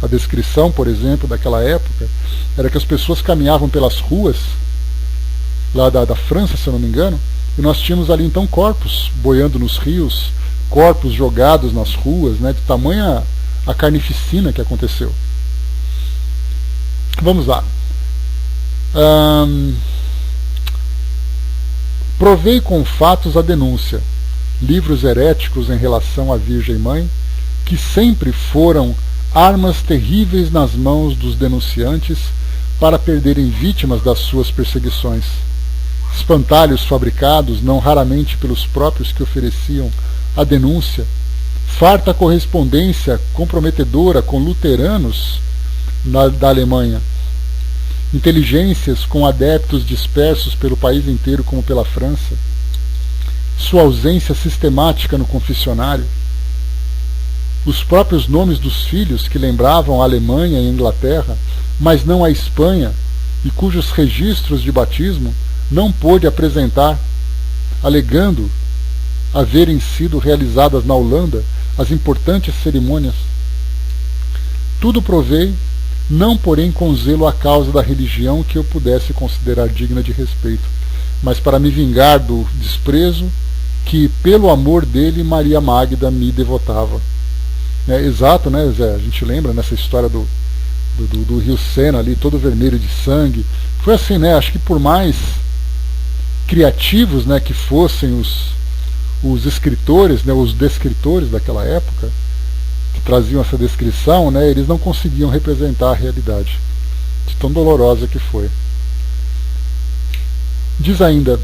A descrição, por exemplo, daquela época, era que as pessoas caminhavam pelas ruas, lá da França, se eu não me engano, e nós tínhamos ali então corpos boiando nos rios, corpos jogados nas ruas, né, de tamanha a carnificina que aconteceu. Vamos lá. Provei com fatos a denúncia, livros heréticos em relação à Virgem Mãe, que sempre foram armas terríveis nas mãos dos denunciantes para perderem vítimas das suas perseguições. Espantalhos fabricados, não raramente pelos próprios que ofereciam a denúncia, farta correspondência comprometedora com luteranos da Alemanha, inteligências com adeptos dispersos pelo país inteiro como pela França, sua ausência sistemática no confessionário, os próprios nomes dos filhos que lembravam a Alemanha e a Inglaterra, mas não a Espanha, e cujos registros de batismo não pôde apresentar, alegando haverem sido realizadas na Holanda as importantes cerimônias. Tudo provei, não porém com zelo à causa da religião que eu pudesse considerar digna de respeito, mas para me vingar do desprezo que, pelo amor dele, Maria Magda me devotava. Exato, né, Zé? A gente lembra nessa história do rio Sena ali, todo vermelho de sangue. Foi assim, né? Acho que por mais criativos, né, que fossem os escritores, né, os descritores daquela época, que traziam essa descrição, né, eles não conseguiam representar a realidade, de tão dolorosa que foi. Diz ainda: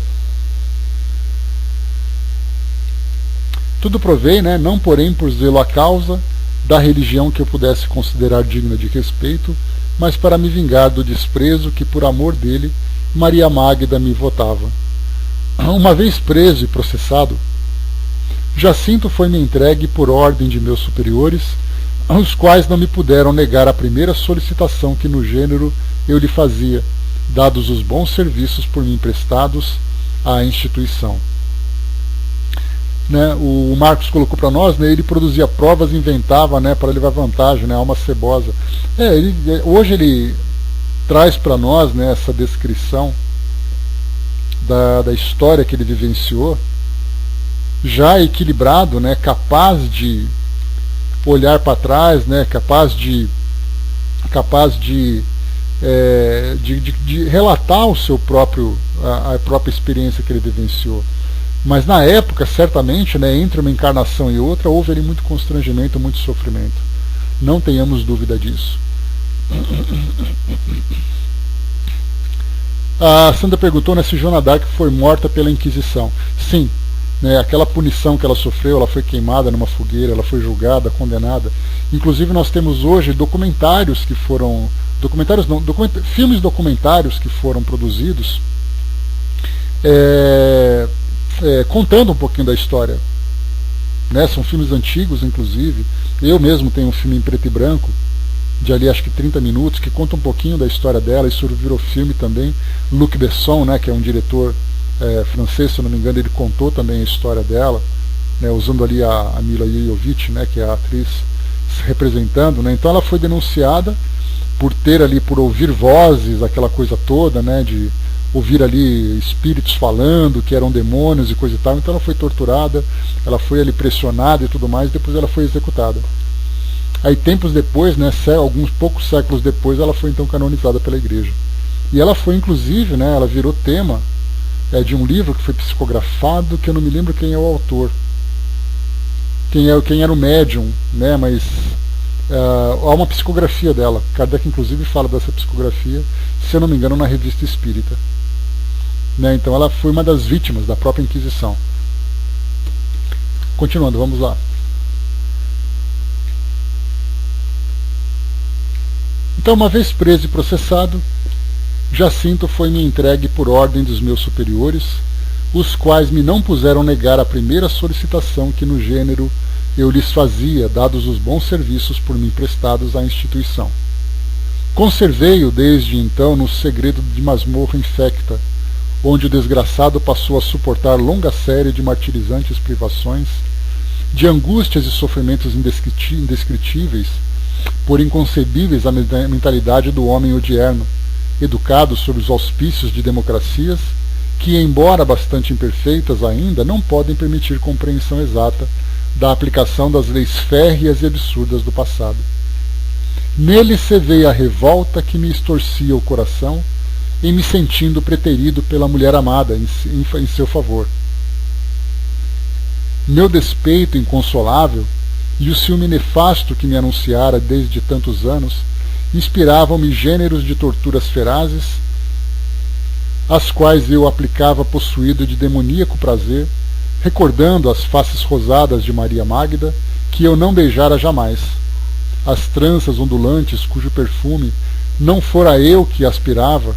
tudo provei, né, não porém por zelo à causa da religião que eu pudesse considerar digna de respeito, mas para me vingar do desprezo que, por amor dele, Maria Magda me votava. Uma vez preso e processado, Jacinto foi-me entregue por ordem de meus superiores, os quais não me puderam negar a primeira solicitação que no gênero eu lhe fazia, dados os bons serviços por mim prestados à instituição. Né, o Marcos colocou para nós, né, ele produzia provas, inventava, né, para levar vantagem, né, alma cebosa. Hoje ele traz para nós, né, essa descrição da história que ele vivenciou, já equilibrado, né, capaz de olhar para trás, né, capaz de de relatar a própria experiência que ele vivenciou. Mas na época, certamente, né, entre uma encarnação e outra, houve ali muito constrangimento, muito sofrimento. Não tenhamos dúvida disso. A Sandra perguntou, né, se Joana d'Arc foi morta pela Inquisição. Sim, né, aquela punição que ela sofreu, ela foi queimada numa fogueira, ela foi julgada, condenada. Inclusive nós temos hoje documentários que foram... filmes documentários que foram produzidos contando um pouquinho da história. Né, são filmes antigos, inclusive. Eu mesmo tenho um filme em preto e branco, de ali acho que 30 minutos, que conta um pouquinho da história dela. Isso virou filme também. Luc Besson, né, que é um diretor francês, se eu não me engano, ele contou também a história dela, né, usando ali a Mila Jovovich, né, que é a atriz representando, né. Então ela foi denunciada por ouvir vozes, aquela coisa toda, né, de ouvir ali espíritos falando que eram demônios e coisa e tal. Então ela foi torturada, ela foi ali pressionada e tudo mais, depois ela foi executada. Aí tempos depois, né, alguns poucos séculos depois, ela foi então canonizada pela igreja. E ela foi inclusive, né, ela virou tema de um livro que foi psicografado, que eu não me lembro quem é o autor, quem era o médium, né, mas há uma psicografia dela. Kardec inclusive fala dessa psicografia, se eu não me engano, na Revista Espírita, né. Então ela foi uma das vítimas da própria Inquisição. Continuando, vamos lá. Então, uma vez preso e processado, Jacinto foi-me entregue por ordem dos meus superiores, os quais me não puseram negar a primeira solicitação que no gênero eu lhes fazia, dados os bons serviços por mim prestados à instituição. Conservei-o desde então no segredo de masmorra infecta, onde o desgraçado passou a suportar longa série de martirizantes privações, de angústias e sofrimentos indescritíveis, por inconcebíveis à mentalidade do homem odierno, educado sob os auspícios de democracias que, embora bastante imperfeitas ainda, não podem permitir compreensão exata da aplicação das leis férreas e absurdas do passado. Nele cevei a revolta que me extorcia o coração, em me sentindo preterido pela mulher amada em seu favor. Meu despeito inconsolável e o ciúme nefasto que me anunciara desde tantos anos inspiravam-me gêneros de torturas ferazes, às quais eu aplicava possuído de demoníaco prazer, recordando as faces rosadas de Maria Magda, que eu não beijara jamais, as tranças ondulantes cujo perfume não fora eu que aspirava,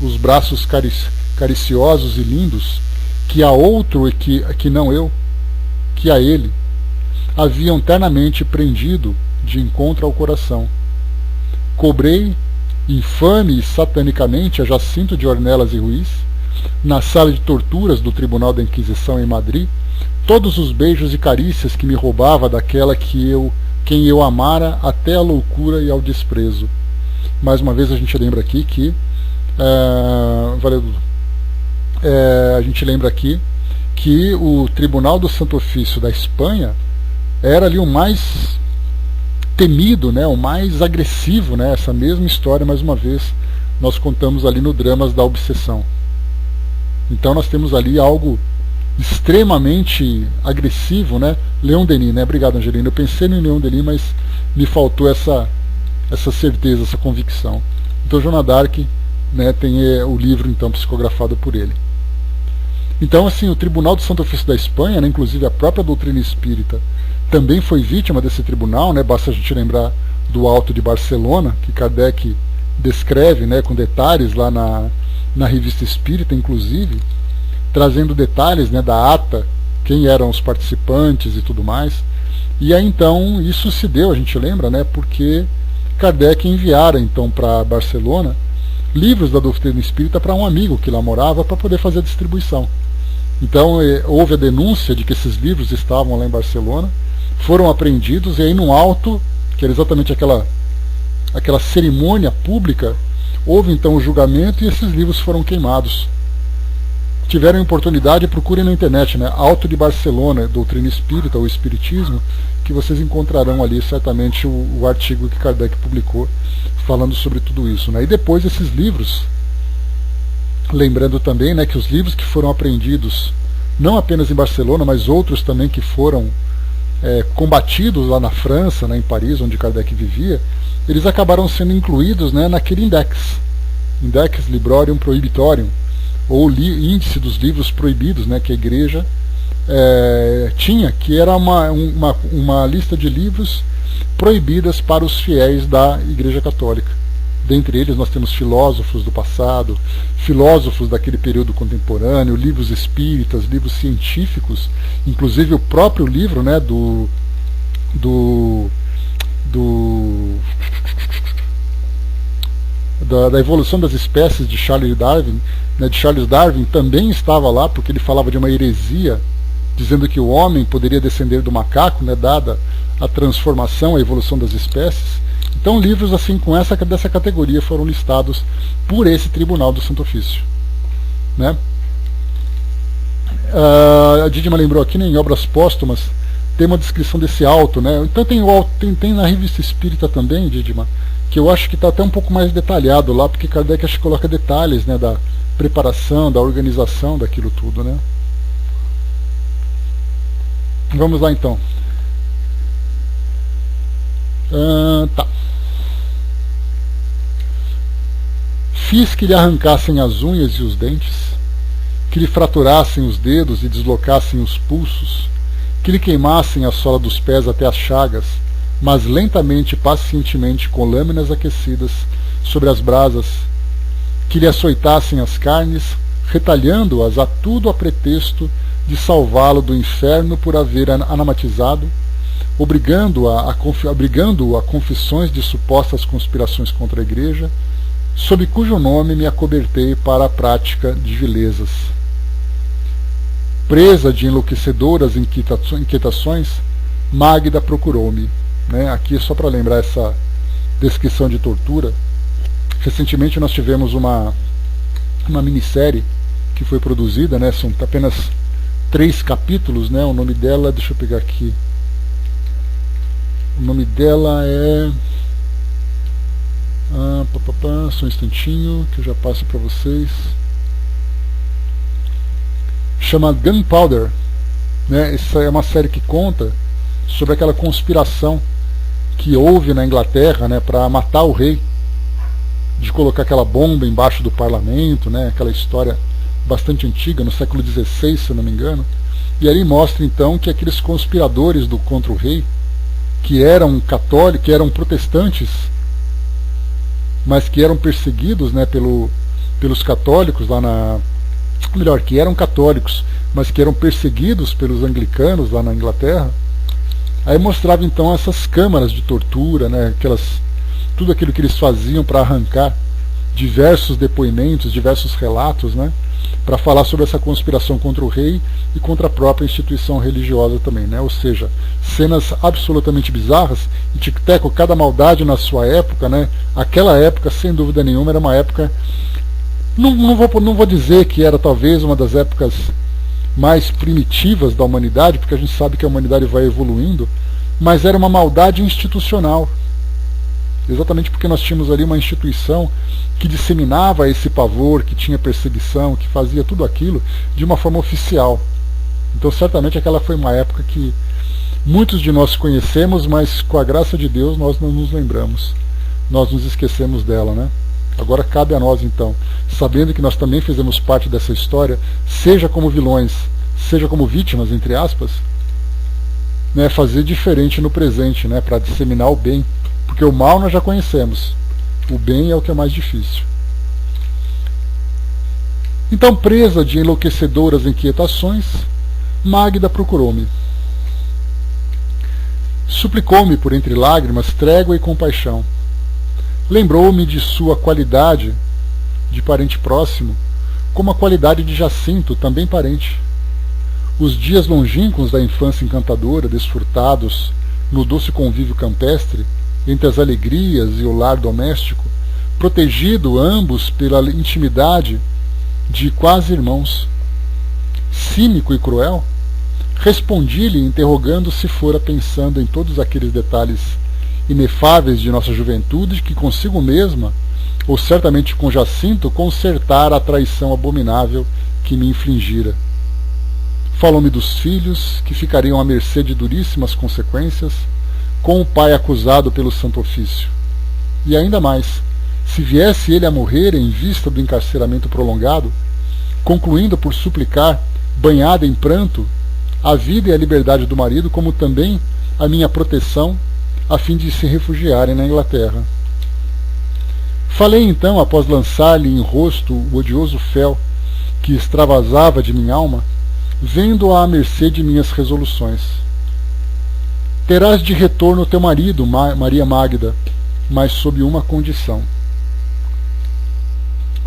os braços cariciosos e lindos, que a outro e que não eu, que a ele, haviam ternamente prendido de encontro ao coração. Cobrei, infame e satanicamente, a Jacinto de Ornelas e Ruiz, na sala de torturas do Tribunal da Inquisição em Madrid, todos os beijos e carícias que me roubava daquela quem eu amara até a loucura e ao desprezo. Mais uma vez a gente lembra aqui que o Tribunal do Santo Ofício da Espanha era ali o mais temido, né, o mais agressivo, né, essa mesma história, mais uma vez, nós contamos ali no Dramas da Obsessão. Então nós temos ali algo extremamente agressivo, né, Leon Denis, né, obrigado Angelina, eu pensei no Leon Denis, mas me faltou essa certeza, essa convicção. Então Joana d'Arc, né, tem o livro então psicografado por ele. Então assim, o Tribunal do Santo Ofício da Espanha, né, inclusive a própria doutrina espírita, também foi vítima desse tribunal, né? Basta a gente lembrar do Auto de Barcelona, que Kardec descreve, né, com detalhes lá na Revista Espírita, inclusive, trazendo detalhes, né, da ata, quem eram os participantes e tudo mais. E aí então isso se deu, a gente lembra, né, porque Kardec enviara então para Barcelona livros da doutrina espírita para um amigo que lá morava para poder fazer a distribuição. Então houve a denúncia de que esses livros estavam lá em Barcelona, foram apreendidos, e aí no auto, que era exatamente aquela cerimônia pública, houve então o julgamento e esses livros foram queimados. tiverem oportunidade, procurem na internet, né? Alto de Barcelona, Doutrina Espírita ou Espiritismo, que vocês encontrarão ali certamente o artigo que Kardec publicou falando sobre tudo isso, né? E depois esses livros, lembrando também, né, que os livros que foram apreendidos não apenas em Barcelona, mas outros também que foram combatidos lá na França, né, em Paris, onde Kardec vivia, eles acabaram sendo incluídos, né, naquele Index Librorium Prohibitorium, ou índice dos livros proibidos, né, que a Igreja tinha, que era uma lista de livros proibidas para os fiéis da Igreja Católica. Dentre eles nós temos filósofos do passado, filósofos daquele período contemporâneo, livros espíritas, livros científicos, inclusive o próprio livro, né, da evolução das espécies de Charles Darwin, também estava lá, porque ele falava de uma heresia, dizendo que o homem poderia descender do macaco, né, dada a transformação, a evolução das espécies. Então livros assim dessa categoria foram listados por esse Tribunal do Santo Ofício, né? A Didima lembrou aqui, né, em Obras Póstumas tem uma descrição desse alto, né? Então tem na Revista Espírita também, Didima, que eu acho que está até um pouco mais detalhado lá, porque Kardec acho que coloca detalhes, né, da preparação, da organização daquilo tudo, né? Vamos lá então. Tá. Fiz que lhe arrancassem as unhas e os dentes, que lhe fraturassem os dedos e deslocassem os pulsos, que lhe queimassem a sola dos pés até as chagas, mas lentamente e pacientemente com lâminas aquecidas sobre as brasas, que lhe açoitassem as carnes, retalhando-as a tudo a pretexto de salvá-lo do inferno por haver anamatizado, obrigando-o a confissões de supostas conspirações contra a Igreja, sob cujo nome me acobertei para a prática de vilezas. Presa de enlouquecedoras inquietações, Magda procurou-me. Né? Aqui só para lembrar essa descrição de tortura. Recentemente nós tivemos uma minissérie que foi produzida, né? São apenas 3 capítulos, né? O nome dela, deixa eu pegar aqui. O nome dela é... só um instantinho que eu já passo para vocês. Chama Gunpowder, né? Essa é uma série que conta sobre aquela conspiração que houve na Inglaterra, né, para matar o rei, de colocar aquela bomba embaixo do parlamento, né? Aquela história bastante antiga, no século XVI, se eu não me engano. E ali mostra então que aqueles conspiradores contra o rei, que eram católicos, que eram protestantes, mas que eram perseguidos, né, pelos católicos que eram católicos, mas que eram perseguidos pelos anglicanos lá na Inglaterra. Aí mostrava então essas câmaras de tortura, né, tudo aquilo que eles faziam para arrancar diversos depoimentos, diversos relatos, né, para falar sobre essa conspiração contra o rei e contra a própria instituição religiosa também, né? Ou seja, cenas absolutamente bizarras, e tic-teco, cada maldade na sua época, né? Aquela época, sem dúvida nenhuma, era uma época, não vou dizer que era talvez uma das épocas mais primitivas da humanidade, porque a gente sabe que a humanidade vai evoluindo, mas era uma maldade institucional. Exatamente porque nós tínhamos ali uma instituição que disseminava esse pavor, que tinha perseguição, que fazia tudo aquilo de uma forma oficial. Então certamente aquela foi uma época que muitos de nós conhecemos, mas com a graça de Deus nós não nos lembramos. Nós nos esquecemos dela, né? Agora cabe a nós então, sabendo que nós também fizemos parte dessa história, seja como vilões, seja como vítimas, entre aspas, né, fazer diferente no presente, né, para disseminar o bem. Porque o mal nós já conhecemos, o bem é o que é mais difícil. Então, presa de enlouquecedoras inquietações, Magda procurou-me. Suplicou-me por entre lágrimas trégua e compaixão. Lembrou-me de sua qualidade de parente próximo, como a qualidade de Jacinto, também parente. Os dias longínquos da infância encantadora, desfrutados no doce convívio campestre, entre as alegrias e o lar doméstico, protegido ambos pela intimidade de quase irmãos, cínico e cruel? Respondi-lhe, interrogando se fora pensando em todos aqueles detalhes inefáveis de nossa juventude que consigo mesma, ou certamente com Jacinto, consertara a traição abominável que me infligira. Falou-me dos filhos, que ficariam à mercê de duríssimas consequências, com o pai acusado pelo Santo Ofício. E ainda mais, se viesse ele a morrer em vista do encarceramento prolongado, concluindo por suplicar, banhada em pranto, a vida e a liberdade do marido, como também a minha proteção, a fim de se refugiarem na Inglaterra. Falei então, após lançar-lhe em rosto o odioso fel que extravasava de minha alma, vendo-a à mercê de minhas resoluções. Terás de retorno teu marido, Maria Magda, mas sob uma condição,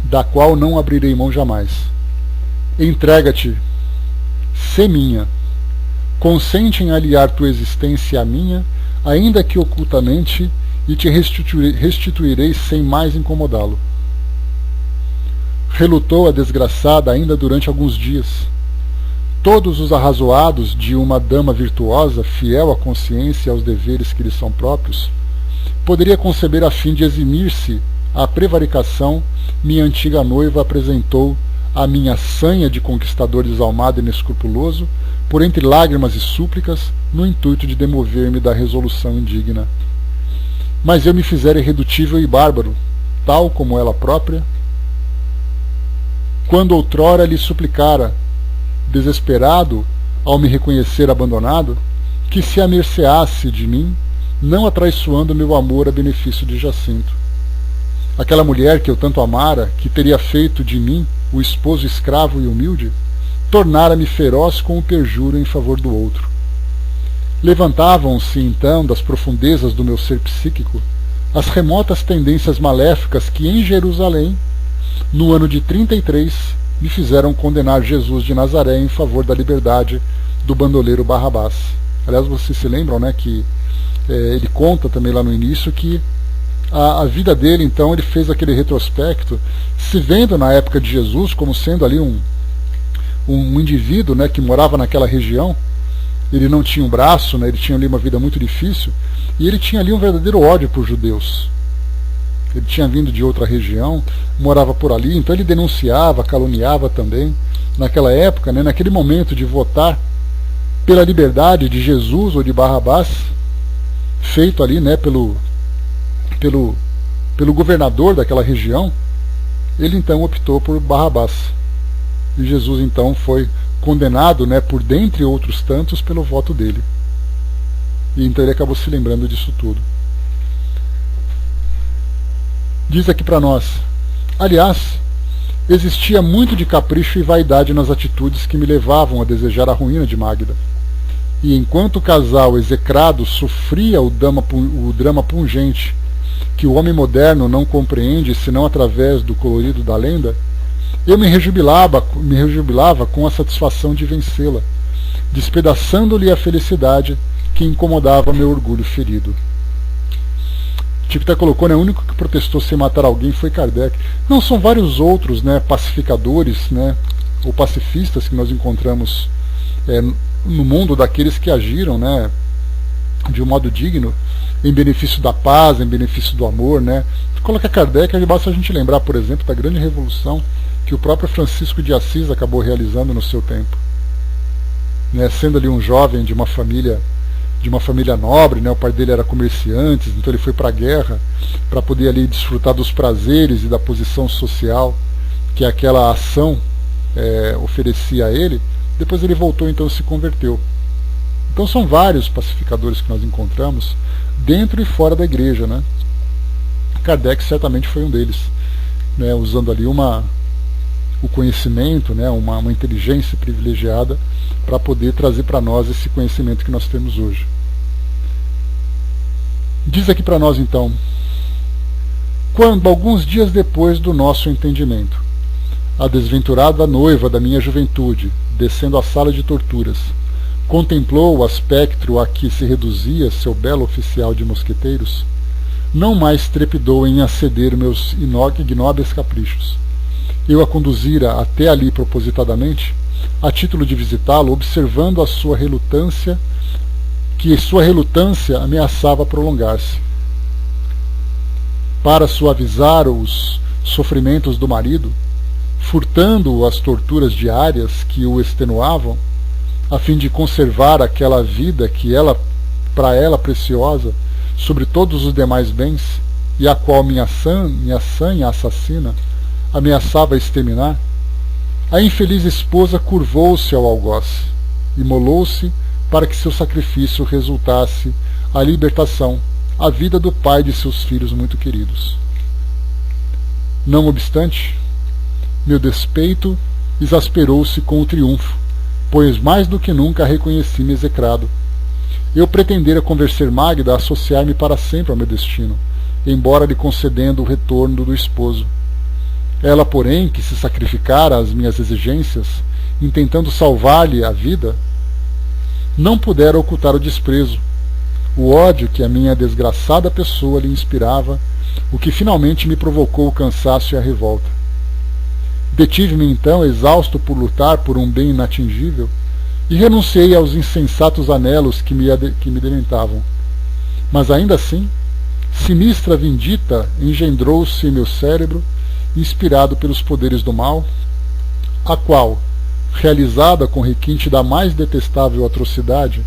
da qual não abrirei mão jamais. Entrega-te, sê minha, consente em aliar tua existência à minha, ainda que ocultamente, e te restituirei sem mais incomodá-lo. Relutou a desgraçada ainda durante alguns dias. Todos os arrazoados de uma dama virtuosa, fiel à consciência e aos deveres que lhe são próprios, poderia conceber a fim de eximir-se à prevaricação, minha antiga noiva apresentou a minha sanha de conquistador desalmado e inescrupuloso, por entre lágrimas e súplicas, no intuito de demover-me da resolução indigna. Mas eu me fizera irredutível e bárbaro, tal como ela própria, quando outrora lhe suplicara, desesperado ao me reconhecer abandonado, que se amerceasse de mim, não atraiçoando meu amor a benefício de Jacinto. Aquela mulher que eu tanto amara, que teria feito de mim o esposo escravo e humilde, tornara-me feroz com o perjuro em favor do outro. Levantavam-se então das profundezas do meu ser psíquico as remotas tendências maléficas que em Jerusalém, no ano de 33, me fizeram condenar Jesus de Nazaré em favor da liberdade do bandoleiro Barrabás. Aliás, vocês se lembram, né, que ele conta também lá no início que a vida dele, então, ele fez aquele retrospecto, se vendo na época de Jesus como sendo ali um indivíduo, né, que morava naquela região. Ele não tinha um braço, né, ele tinha ali uma vida muito difícil, e ele tinha ali um verdadeiro ódio por judeus. Ele tinha vindo de outra região, morava por ali, então ele denunciava, caluniava também, naquela época, né, naquele momento de votar pela liberdade de Jesus ou de Barrabás, feito ali, né, pelo governador daquela região. Ele então optou por Barrabás. E Jesus então foi condenado, né, por dentre outros tantos, pelo voto dele. E então ele acabou se lembrando disso tudo. Diz aqui para nós: aliás, existia muito de capricho e vaidade nas atitudes que me levavam a desejar a ruína de Magda. E enquanto o casal execrado sofria o drama pungente que o homem moderno não compreende senão através do colorido da lenda, eu me rejubilava com a satisfação de vencê-la, despedaçando-lhe a felicidade que incomodava meu orgulho ferido. Tipo, até colocou, né, o único que protestou sem matar alguém foi Kardec. Não, são vários outros, né, pacificadores, né, ou pacifistas que nós encontramos no mundo, daqueles que agiram, né, de um modo digno, em benefício da paz, em benefício do amor, né. Coloca Kardec, basta a gente lembrar, por exemplo, da grande revolução que o próprio Francisco de Assis acabou realizando no seu tempo, né, sendo ali um jovem de uma família nobre, né, o pai dele era comerciante, então ele foi para a guerra para poder ali desfrutar dos prazeres e da posição social que aquela ação oferecia a ele. Depois ele voltou, então se converteu. Então são vários pacificadores que nós encontramos dentro e fora da igreja, né? Kardec certamente foi um deles, né, usando ali o conhecimento, né, uma inteligência privilegiada para poder trazer para nós esse conhecimento que nós temos hoje. Diz aqui para nós então: quando, alguns dias depois do nosso entendimento, a desventurada noiva da minha juventude, descendo à sala de torturas, contemplou o aspecto a que se reduzia seu belo oficial de mosqueteiros, não mais trepidou em aceder meus ignóbeis caprichos. Eu a conduzira até ali propositadamente, a título de visitá-lo, observando a sua relutância, que sua relutância ameaçava prolongar-se. Para suavizar os sofrimentos do marido, furtando as torturas diárias que o extenuavam, a fim de conservar aquela vida que para ela preciosa, sobre todos os demais bens, e a qual minha sanha assassina ameaçava exterminar, a infeliz esposa curvou-se ao algoz, imolou-se para que seu sacrifício resultasse a libertação, a vida do pai de seus filhos muito queridos. Não obstante, meu despeito exasperou-se com o triunfo, pois mais do que nunca a reconheci-me execrado. Eu pretendera convencer Magda a associar-me para sempre ao meu destino, embora lhe concedendo o retorno do esposo. Ela, porém, que se sacrificara às minhas exigências, intentando salvar-lhe a vida, não pudera ocultar o desprezo, o ódio que a minha desgraçada pessoa lhe inspirava, o que finalmente me provocou o cansaço e a revolta. Detive-me então, exausto por lutar por um bem inatingível, e renunciei aos insensatos anelos que me delimitavam. Mas ainda assim, sinistra vindita engendrou-se em meu cérebro, inspirado pelos poderes do mal, a qual, realizada com requinte da mais detestável atrocidade,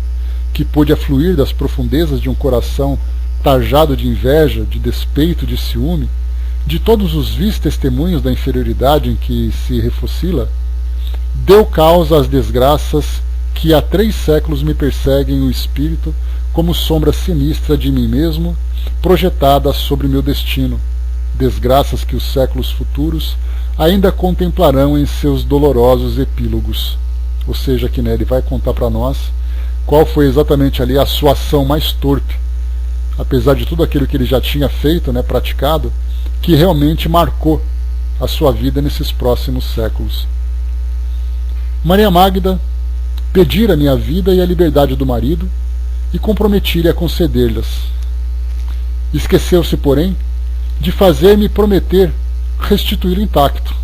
que pôde afluir das profundezas de um coração tarjado de inveja, de despeito, de ciúme, de todos os vis testemunhos da inferioridade em que se refocila, deu causa às desgraças que há 3 séculos me perseguem o espírito como sombra sinistra de mim mesmo, projetada sobre meu destino, desgraças que os séculos futuros ainda contemplarão em seus dolorosos epílogos. Ou seja, que, né, ele vai contar para nós qual foi exatamente ali a sua ação mais torpe, apesar de tudo aquilo que ele já tinha feito, né, praticado, que realmente marcou a sua vida nesses próximos séculos. Maria Magda pedira a minha vida e a liberdade do marido e comprometi-lhe a conceder-las. Esqueceu-se, porém, de fazer-me prometer restituí-lo intacto,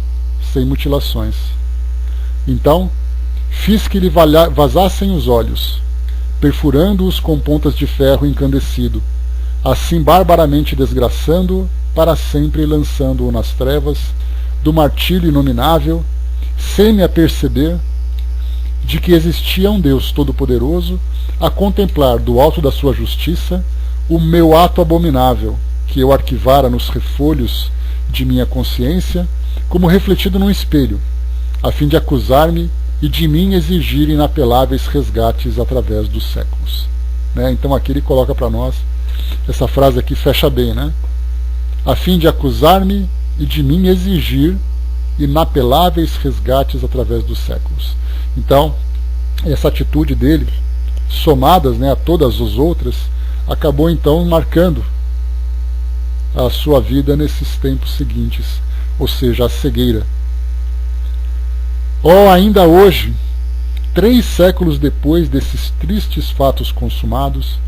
sem mutilações. Então, fiz que lhe vazassem os olhos, perfurando-os com pontas de ferro incandescido, assim barbaramente desgraçando-o, para sempre lançando-o nas trevas do martírio inominável, sem me aperceber de que existia um Deus Todo-Poderoso a contemplar do alto da sua justiça o meu ato abominável, que eu arquivara nos refolhos de minha consciência, como refletido num espelho, a fim de acusar-me e de mim exigir inapeláveis resgates através dos séculos. Né? Então aqui ele coloca para nós, essa frase aqui fecha bem, né? A fim de acusar-me e de mim exigir inapeláveis resgates através dos séculos. Então, essa atitude dele, somadas, né, a todas as outras, acabou então marcando a sua vida nesses tempos seguintes, ou seja, a cegueira. Ainda hoje, 3 séculos depois desses tristes fatos consumados,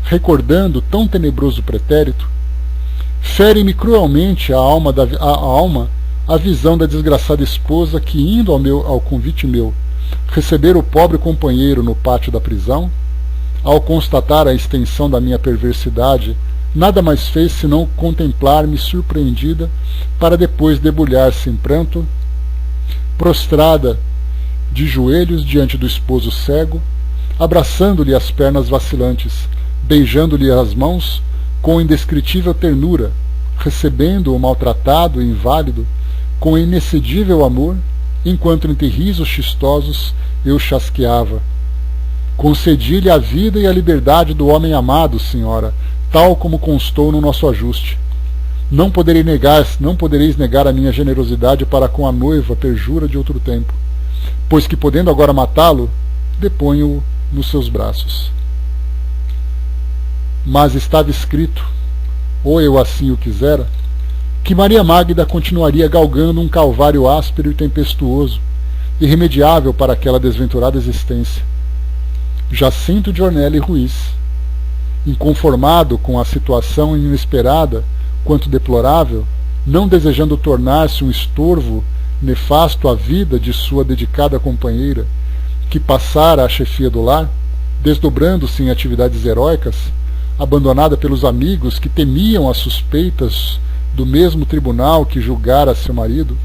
recordando tão tenebroso pretérito, fere-me cruelmente a alma a visão da desgraçada esposa que, indo ao convite meu receber o pobre companheiro no pátio da prisão, ao constatar a extensão da minha perversidade, nada mais fez senão contemplar-me surpreendida, para depois debulhar-se em pranto, prostrada de joelhos diante do esposo cego, abraçando-lhe as pernas vacilantes, beijando-lhe as mãos com indescritível ternura, recebendo-o maltratado e inválido com inexcedível amor, enquanto entre risos chistosos eu chasqueava. Concedi-lhe a vida e a liberdade do homem amado, senhora, tal como constou no nosso ajuste. Não podereis negar a minha generosidade para com a noiva perjura de outro tempo, pois que, podendo agora matá-lo, deponho-o nos seus braços. Mas estava escrito, ou eu assim o quisera, que Maria Magda continuaria galgando um calvário áspero e tempestuoso, irremediável para aquela desventurada existência. Jacinto de Ornella Ruiz, inconformado com a situação inesperada quanto deplorável, não desejando tornar-se um estorvo nefasto à vida de sua dedicada companheira, que passara a chefia do lar, desdobrando-se em atividades heróicas, abandonada pelos amigos que temiam as suspeitas do mesmo tribunal que julgara seu marido,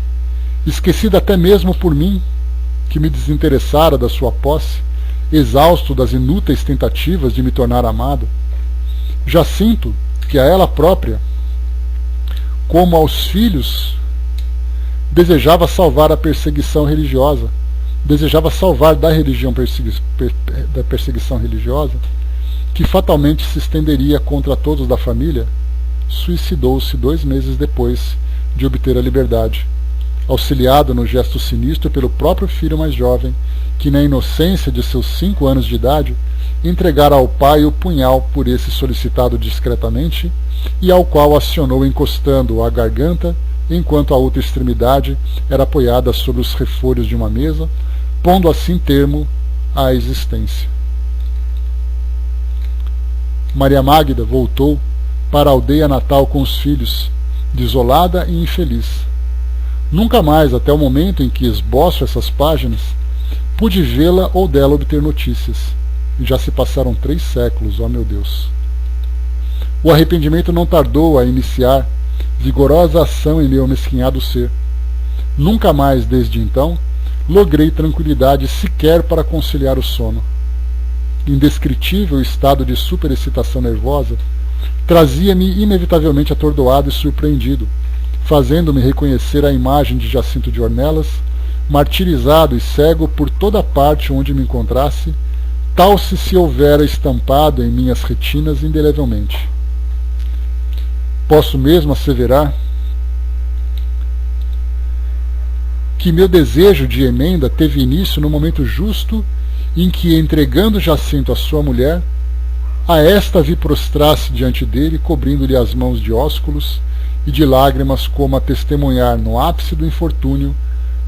esquecida até mesmo por mim, que me desinteressara da sua posse, exausto das inúteis tentativas de me tornar amado. Já sinto que a ela própria, como aos filhos, desejava salvar a perseguição religiosa, desejava salvar da perseguição religiosa, que fatalmente se estenderia contra todos da família, suicidou-se 2 meses depois de obter a liberdade, auxiliado no gesto sinistro pelo próprio filho mais jovem, que na inocência de seus 5 anos de idade entregara ao pai o punhal por esse solicitado discretamente e ao qual acionou encostando-o à garganta, enquanto a outra extremidade era apoiada sobre os refolhos de uma mesa, pondo assim termo à existência. Maria Magda voltou para a aldeia natal com os filhos, desolada e infeliz. Nunca mais, até o momento em que esboço essas páginas, pude vê-la ou dela obter notícias. E já se passaram 3 séculos, ó meu Deus. O arrependimento não tardou a iniciar vigorosa ação em meu amesquinhado ser. Nunca mais, desde então, logrei tranquilidade sequer para conciliar o sono. Indescritível estado de superexcitação nervosa trazia-me inevitavelmente atordoado e surpreendido, fazendo-me reconhecer a imagem de Jacinto de Ornelas, martirizado e cego por toda parte onde me encontrasse, tal se houvera estampado em minhas retinas indelevelmente. Posso mesmo asseverar que meu desejo de emenda teve início no momento justo em que, entregando Jacinto à sua mulher, a esta vi prostrar-se diante dele, cobrindo-lhe as mãos de ósculos e de lágrimas, como a testemunhar, no ápice do infortúnio,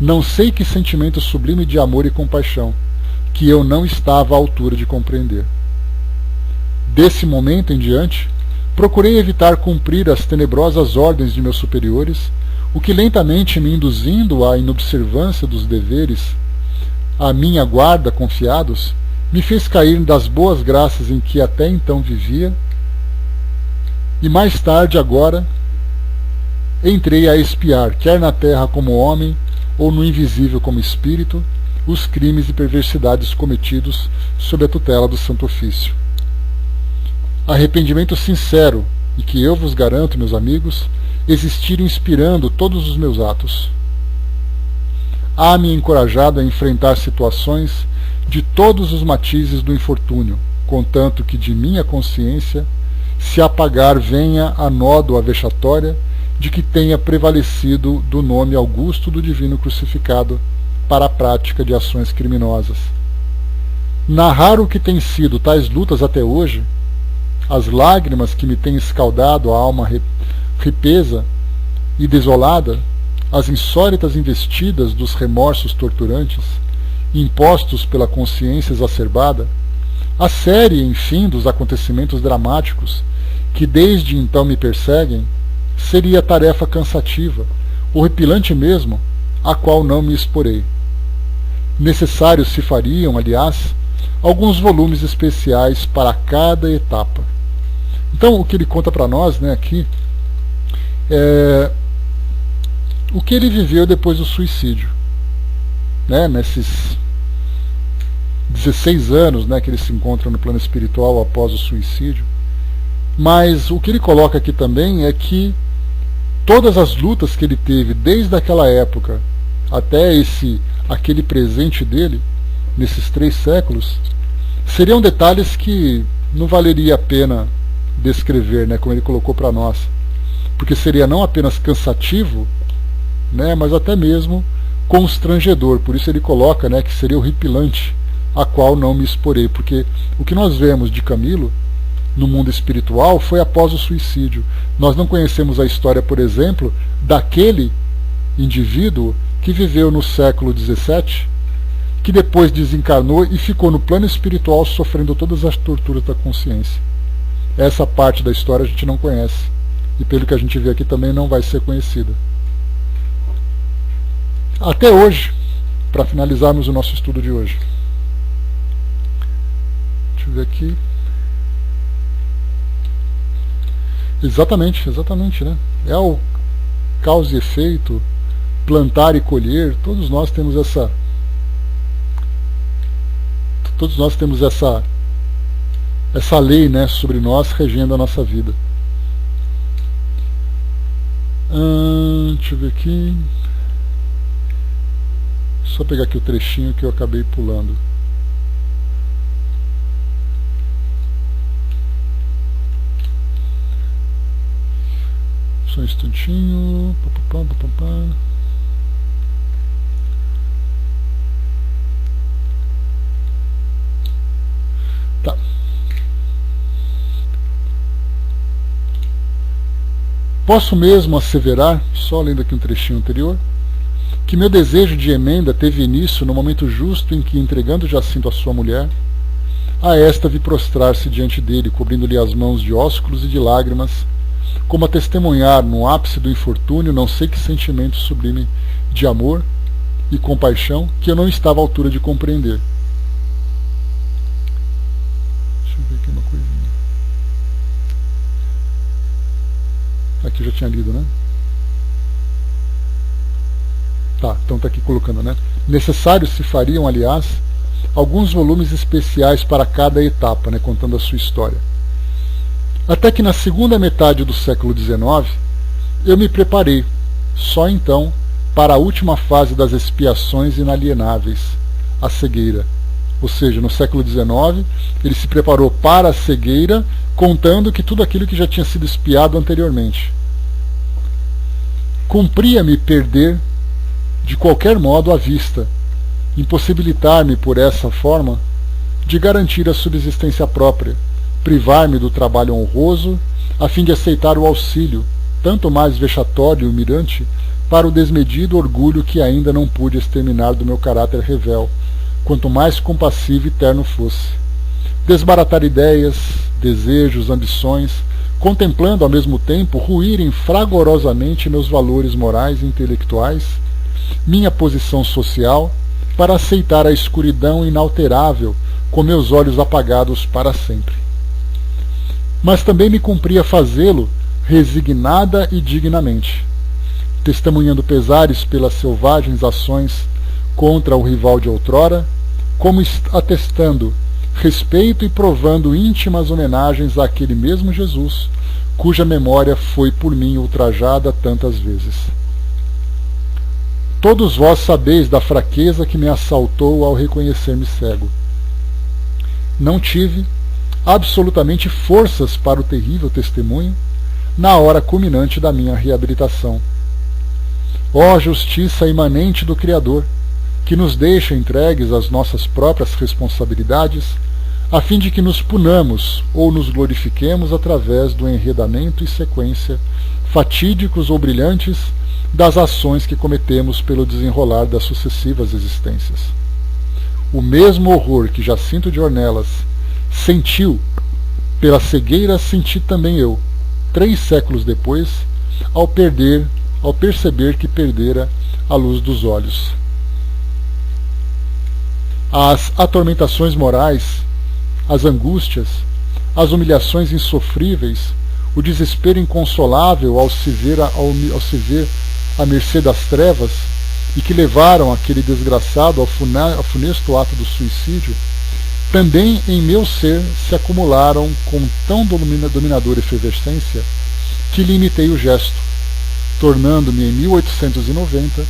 não sei que sentimento sublime de amor e compaixão, que eu não estava à altura de compreender. Desse momento em diante, procurei evitar cumprir as tenebrosas ordens de meus superiores, o que, lentamente me induzindo à inobservância dos deveres à minha guarda confiados, me fez cair das boas graças em que até então vivia, e mais tarde, agora, entrei a espiar, quer na terra como homem, ou no invisível como espírito, os crimes e perversidades cometidos sob a tutela do Santo Ofício. Arrependimento sincero, e que eu vos garanto, meus amigos, existir inspirando todos os meus atos. Há-me encorajado a enfrentar situações de todos os matizes do infortúnio, contanto que de minha consciência se apagar venha a nódoa vexatória de que tenha prevalecido do nome augusto do divino crucificado para a prática de ações criminosas. Narrar o que têm sido tais lutas até hoje, as lágrimas que me têm escaldado a alma ripesa e desolada, as insólitas investidas dos remorsos torturantes, impostos pela consciência exacerbada, a série, enfim, dos acontecimentos dramáticos que desde então me perseguem, seria tarefa cansativa, horripilante mesmo, a qual não me exporei. Necessários se fariam, aliás, alguns volumes especiais para cada etapa. Então, o que ele conta para nós, né, aqui, é o que ele viveu depois do suicídio, né, nesses 16 anos, né, que ele se encontra no plano espiritual após o suicídio. Mas o que ele coloca aqui também é que todas as lutas que ele teve desde aquela época até aquele presente dele, nesses 3 séculos, seriam detalhes que não valeria a pena descrever, né, como ele colocou para nós, porque seria não apenas cansativo, né, mas até mesmo constrangedor. Por isso ele coloca, né, que seria horripilante, a qual não me exporei, porque o que nós vemos de Camilo no mundo espiritual foi após o suicídio. Nós não conhecemos a história, por exemplo, daquele indivíduo que viveu no século XVII, que depois desencarnou e ficou no plano espiritual sofrendo todas as torturas da consciência. Essa parte da história a gente não conhece, e pelo que a gente vê aqui também não vai ser conhecida. até hoje, para finalizarmos o nosso estudo de hoje. Deixa eu ver aqui. Exatamente, né? É o causa e efeito, plantar e colher, todos nós temos essa lei, né, sobre nós, regendo a nossa vida. Deixa eu ver aqui. Só pegar aqui o trechinho que eu acabei pulando. Só um instantinho. Tá. Posso mesmo asseverar, só lendo aqui um trechinho anterior, que meu desejo de emenda teve início no momento justo em que, entregando Jacinto à sua mulher, a esta vi prostrar-se diante dele, cobrindo-lhe as mãos de ósculos e de lágrimas, como a testemunhar, no ápice do infortúnio, não sei que sentimento sublime de amor e compaixão que eu não estava à altura de compreender. Deixa eu ver aqui uma coisinha. Aqui eu já tinha lido, né? Tá, então tá aqui colocando, né? Necessários se fariam, aliás, alguns volumes especiais para cada etapa, né, contando a sua história. Até que na segunda metade do século XIX, eu me preparei, só então, para a última fase das expiações inalienáveis, a cegueira. Ou seja, no século XIX, ele se preparou para a cegueira, contando que tudo aquilo que já tinha sido expiado anteriormente. Cumpria-me perder, de qualquer modo, a vista, impossibilitar-me, por essa forma, de garantir a subsistência própria, privar-me do trabalho honroso, a fim de aceitar o auxílio, tanto mais vexatório e humilhante, para o desmedido orgulho que ainda não pude exterminar do meu caráter revel, quanto mais compassivo e terno fosse. Desbaratar ideias, desejos, ambições, contemplando ao mesmo tempo ruírem fragorosamente meus valores morais e intelectuais, minha posição social, para aceitar a escuridão inalterável com meus olhos apagados para sempre. Mas também me cumpria fazê-lo resignada e dignamente, testemunhando pesares pelas selvagens ações contra o rival de outrora, como atestando respeito e provando íntimas homenagens àquele mesmo Jesus, cuja memória foi por mim ultrajada tantas vezes. Todos vós sabeis da fraqueza que me assaltou ao reconhecer-me cego. Não tive absolutamente forças para o terrível testemunho na hora culminante da minha reabilitação. Ó justiça imanente do Criador, que nos deixa entregues às nossas próprias responsabilidades, a fim de que nos punamos ou nos glorifiquemos através do enredamento e sequência, fatídicos ou brilhantes, das ações que cometemos pelo desenrolar das sucessivas existências. O mesmo horror que Jacinto de Ornelas sentiu pela cegueira senti também eu, 3 séculos depois, ao perceber que perdera a luz dos olhos. As atormentações morais, as angústias, as humilhações insofríveis, o desespero inconsolável ao se ver à mercê das trevas e que levaram aquele desgraçado ao funesto ato do suicídio, também em meu ser se acumularam com tão dominadora efervescência que limitei o gesto, tornando-me em 1890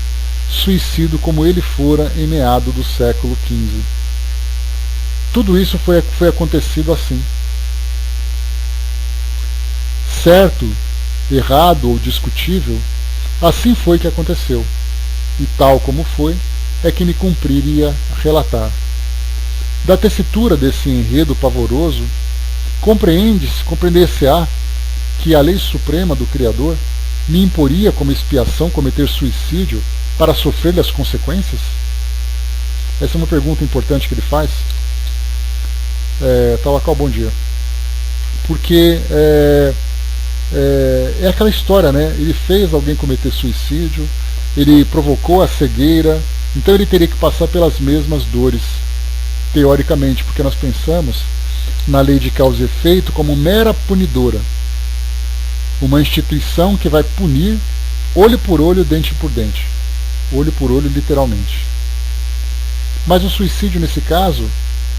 suicídio como ele fora em meado do século XV. Tudo isso foi acontecido assim. Certo, errado ou discutível, assim foi que aconteceu, e tal como foi, é que me cumpriria relatar. Da tessitura desse enredo pavoroso, compreender-se-á que a lei suprema do Criador me imporia como expiação cometer suicídio para sofrer as consequências? Essa é uma pergunta importante que ele faz. Tawakkal, bom dia. Porque é aquela história, né? Ele fez alguém cometer suicídio, ele provocou a cegueira, então ele teria que passar pelas mesmas dores, teoricamente, porque nós pensamos na lei de causa e efeito como mera punidora, uma instituição que vai punir olho por olho, dente por dente, olho por olho literalmente. Mas o suicídio nesse caso,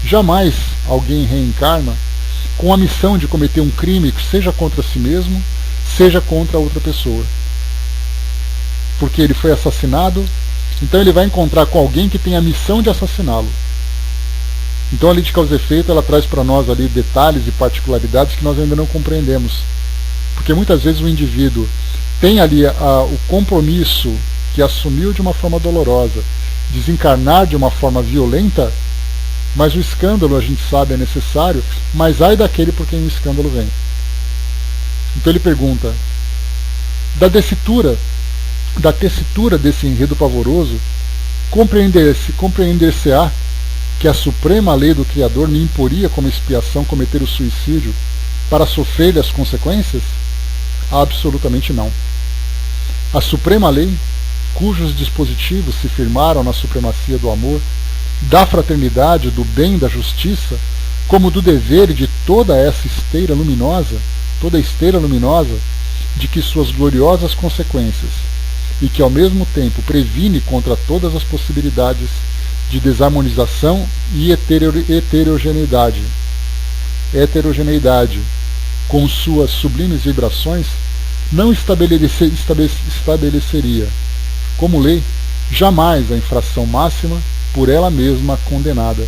jamais alguém reencarna com a missão de cometer um crime, seja contra si mesmo, seja contra outra pessoa. Porque ele foi assassinado, então ele vai encontrar com alguém que tem a missão de assassiná-lo. Então a lei de causa e efeito, ela traz para nós ali detalhes e particularidades que nós ainda não compreendemos. Porque muitas vezes o indivíduo tem ali o compromisso que assumiu de uma forma dolorosa, desencarnar de uma forma violenta, mas o escândalo, a gente sabe, é necessário, mas ai daquele por quem o escândalo vem. Então ele pergunta, da tessitura desse enredo pavoroso, compreender-se-á que a suprema lei do Criador me imporia como expiação cometer o suicídio para sofrer-lhe as consequências? Absolutamente não. A suprema lei, cujos dispositivos se firmaram na supremacia do amor, da fraternidade, do bem, da justiça, como do dever de toda essa esteira luminosa, de que suas gloriosas consequências, e que ao mesmo tempo previne contra todas as possibilidades de desarmonização e heterogeneidade, com suas sublimes vibrações, não estabeleceria, como lei, jamais a infração máxima por ela mesma condenada.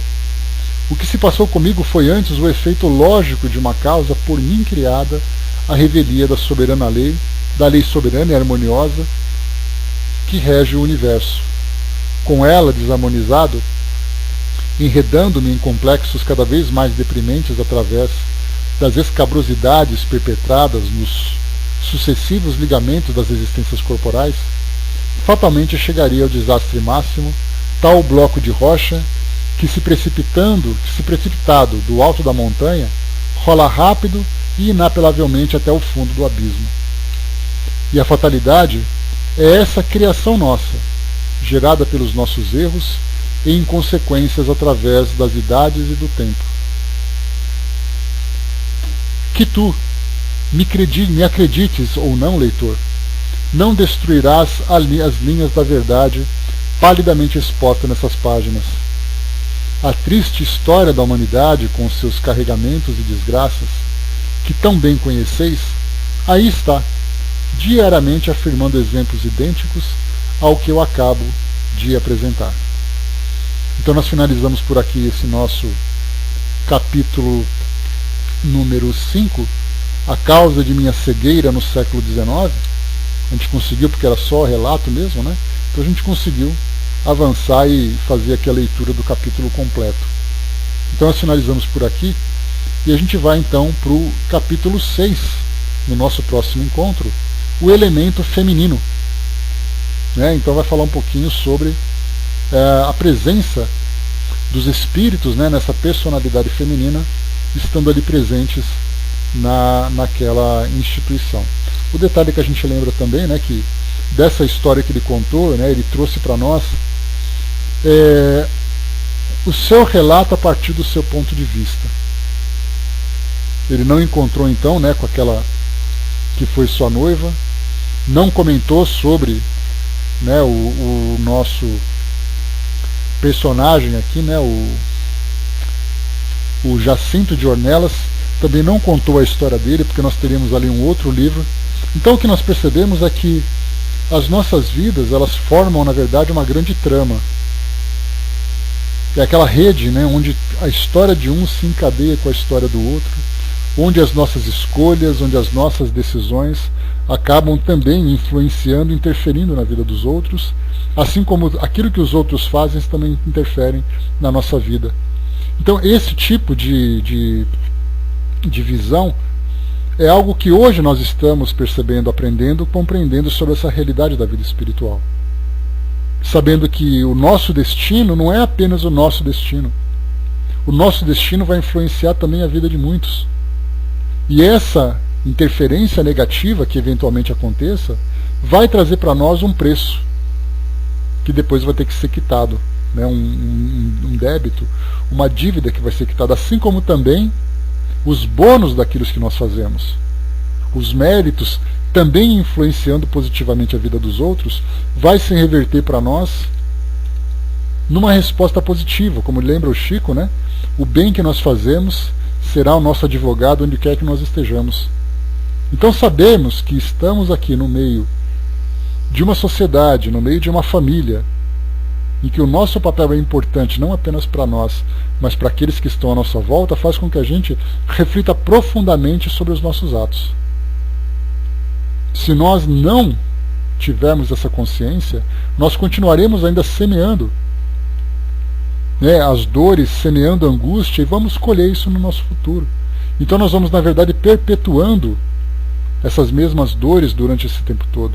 O que se passou comigo foi antes o efeito lógico de uma causa por mim criada, a revelia da soberana lei, da lei soberana e harmoniosa que rege o universo. Com ela desarmonizado, enredando-me em complexos cada vez mais deprimentes através das escabrosidades perpetradas nos sucessivos ligamentos das existências corporais, fatalmente chegaria ao desastre máximo, tal bloco de rocha que se precipitado do alto da montanha, rola rápido e inapelavelmente até o fundo do abismo. E a fatalidade é essa criação nossa, gerada pelos nossos erros e inconsequências através das idades e do tempo. Que tu me acredites ou não, leitor, não destruirás as linhas da verdade palidamente exposta nessas páginas. A triste história da humanidade, com seus carregamentos e desgraças, que tão bem conheceis, aí está, diariamente afirmando exemplos idênticos ao que eu acabo de apresentar. Então nós finalizamos por aqui esse nosso capítulo número 5, a causa de minha cegueira no século XIX. A gente conseguiu, porque era só relato mesmo, né? Então a gente conseguiu avançar e fazer aqui a leitura do capítulo completo. Então nós finalizamos por aqui e a gente vai então para o capítulo 6, no nosso próximo encontro, o elemento feminino. Né? Então vai falar um pouquinho sobre a presença dos espíritos, né, nessa personalidade feminina, estando ali presentes naquela instituição. O detalhe que a gente lembra também, né, que dessa história que ele contou, né, ele trouxe para nós o seu relato a partir do seu ponto de vista. Ele não encontrou então, né, com aquela que foi sua noiva, não comentou sobre, né, o nosso personagem aqui, né, o Jacinto de Ornelas, também não contou a história dele, porque nós teríamos ali um outro livro. Então o que nós percebemos é que as nossas vidas, elas formam na verdade uma grande trama. É aquela rede, né, onde a história de um se encadeia com a história do outro, onde as nossas escolhas, onde as nossas decisões acabam também influenciando, interferindo na vida dos outros, assim como aquilo que os outros fazem também interferem na nossa vida. Então esse tipo de visão é algo que hoje nós estamos percebendo, aprendendo, compreendendo sobre essa realidade da vida espiritual. Sabendo que o nosso destino não é apenas o nosso destino. O nosso destino vai influenciar também a vida de muitos. E essa interferência negativa que eventualmente aconteça vai trazer para nós um preço. que depois vai ter que ser quitado, né? Um débito, uma dívida que vai ser quitada, assim como também os bônus daquilo que nós fazemos, os méritos, também influenciando positivamente a vida dos outros, vai se reverter para nós numa resposta positiva. Como lembra o Chico, né? O bem que nós fazemos será o nosso advogado onde quer que nós estejamos. Então sabemos que estamos aqui no meio de uma sociedade, no meio de uma família, em que o nosso papel é importante não apenas para nós, mas para aqueles que estão à nossa volta, faz com que a gente reflita profundamente sobre os nossos atos. Se nós não tivermos essa consciência, nós continuaremos ainda semeando, né, as dores, semeando a angústia, e vamos colher isso no nosso futuro. Então nós vamos, na verdade, perpetuando essas mesmas dores durante esse tempo todo.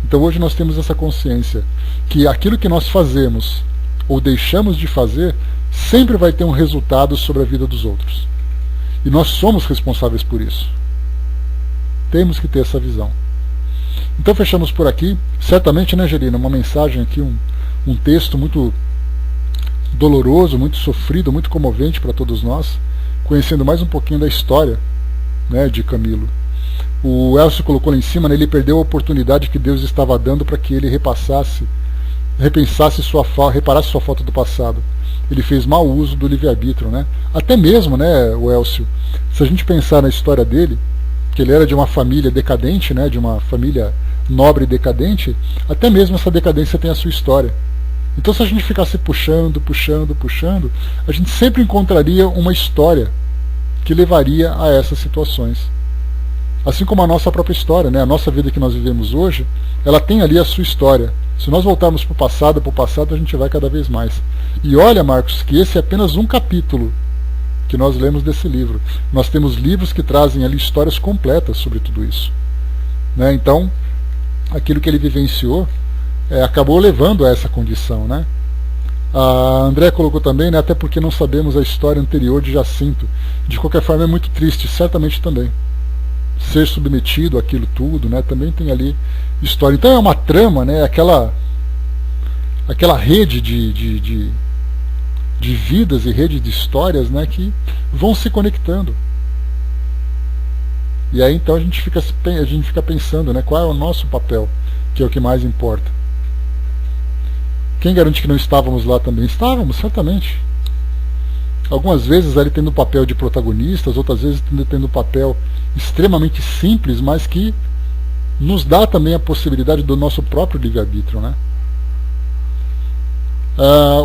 Então hoje nós temos essa consciência que aquilo que nós fazemos ou deixamos de fazer sempre vai ter um resultado sobre a vida dos outros. E nós somos responsáveis por isso. Temos que ter essa visão. Então fechamos por aqui. Certamente, né, Angelina, uma mensagem aqui, um texto muito doloroso, muito sofrido, muito comovente para todos nós, conhecendo mais um pouquinho da história, né, de Camilo. O Elcio colocou lá em cima, né, ele perdeu a oportunidade que Deus estava dando para que ele reparasse sua falta do passado. Ele fez mau uso do livre-arbítrio, né? Até mesmo, né, o Elcio, se a gente pensar na história dele, que ele era de uma família decadente, né, de uma família nobre e decadente, até mesmo essa decadência tem a sua história. Então se a gente ficasse puxando, a gente sempre encontraria uma história que levaria a essas situações. Assim como a nossa própria história, né, a nossa vida que nós vivemos hoje, ela tem ali a sua história. Se nós voltarmos para o passado a gente vai cada vez mais. E olha, Marcos, que esse é apenas um capítulo que nós lemos desse livro. Nós temos livros que trazem ali histórias completas sobre tudo isso, né? Então, aquilo que ele vivenciou acabou levando a essa condição, né? A André colocou também, né, até porque não sabemos a história anterior de Jacinto. De qualquer forma é muito triste, certamente também. Ser submetido àquilo tudo, né, também tem ali história. Então é uma trama, né, aquela rede de vidas e rede de histórias, né, que vão se conectando. E aí então a gente fica pensando, né, qual é o nosso papel, que é o que mais importa. Quem garante que não estávamos lá também? Estávamos, certamente. Algumas vezes ele tendo o papel de protagonistas, outras vezes tendo o papel extremamente simples, mas que nos dá também a possibilidade do nosso próprio livre-arbítrio, né?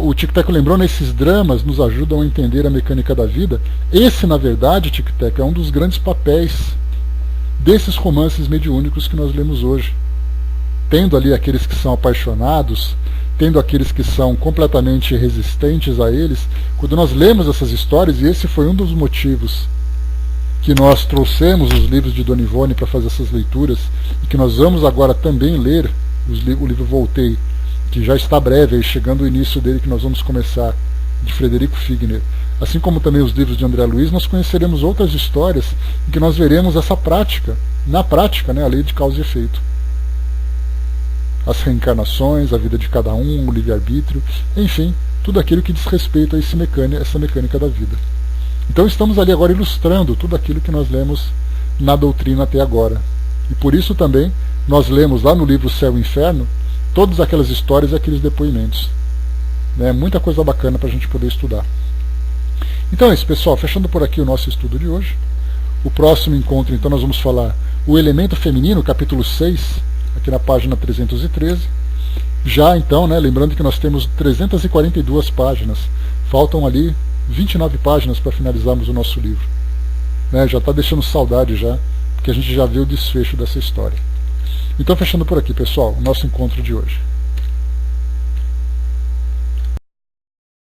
O Tic Teco lembrou, nesses dramas nos ajudam a entender a mecânica da vida. Esse, na verdade, Tic Teco, é um dos grandes papéis desses romances mediúnicos que nós lemos hoje. Tendo ali aqueles que são apaixonados, tendo aqueles que são completamente resistentes a eles, quando nós lemos essas histórias, e esse foi um dos motivos que nós trouxemos os livros de Dona Ivone para fazer essas leituras, e que nós vamos agora também ler o livro Voltei, que já está breve, aí chegando o início dele, que nós vamos começar, de Frederico Figner. Assim como também os livros de André Luiz, nós conheceremos outras histórias em que nós veremos essa prática, na prática, né, a lei de causa e efeito. As reencarnações, a vida de cada um, o livre-arbítrio, enfim, tudo aquilo que diz respeito a essa mecânica da vida. Então estamos ali agora ilustrando tudo aquilo que nós lemos na doutrina até agora. E por isso também nós lemos lá no livro Céu e Inferno todas aquelas histórias e aqueles depoimentos. Né? Muita coisa bacana para a gente poder estudar. Então é isso, pessoal. Fechando por aqui o nosso estudo de hoje. O próximo encontro, então, nós vamos falar o elemento feminino, capítulo 6, aqui na página 313. Já então, né, lembrando que nós temos 342 páginas. Faltam ali 29 páginas para finalizarmos o nosso livro. Né, já está deixando saudade já, porque a gente já viu o desfecho dessa história. Então, fechando por aqui, pessoal, o nosso encontro de hoje.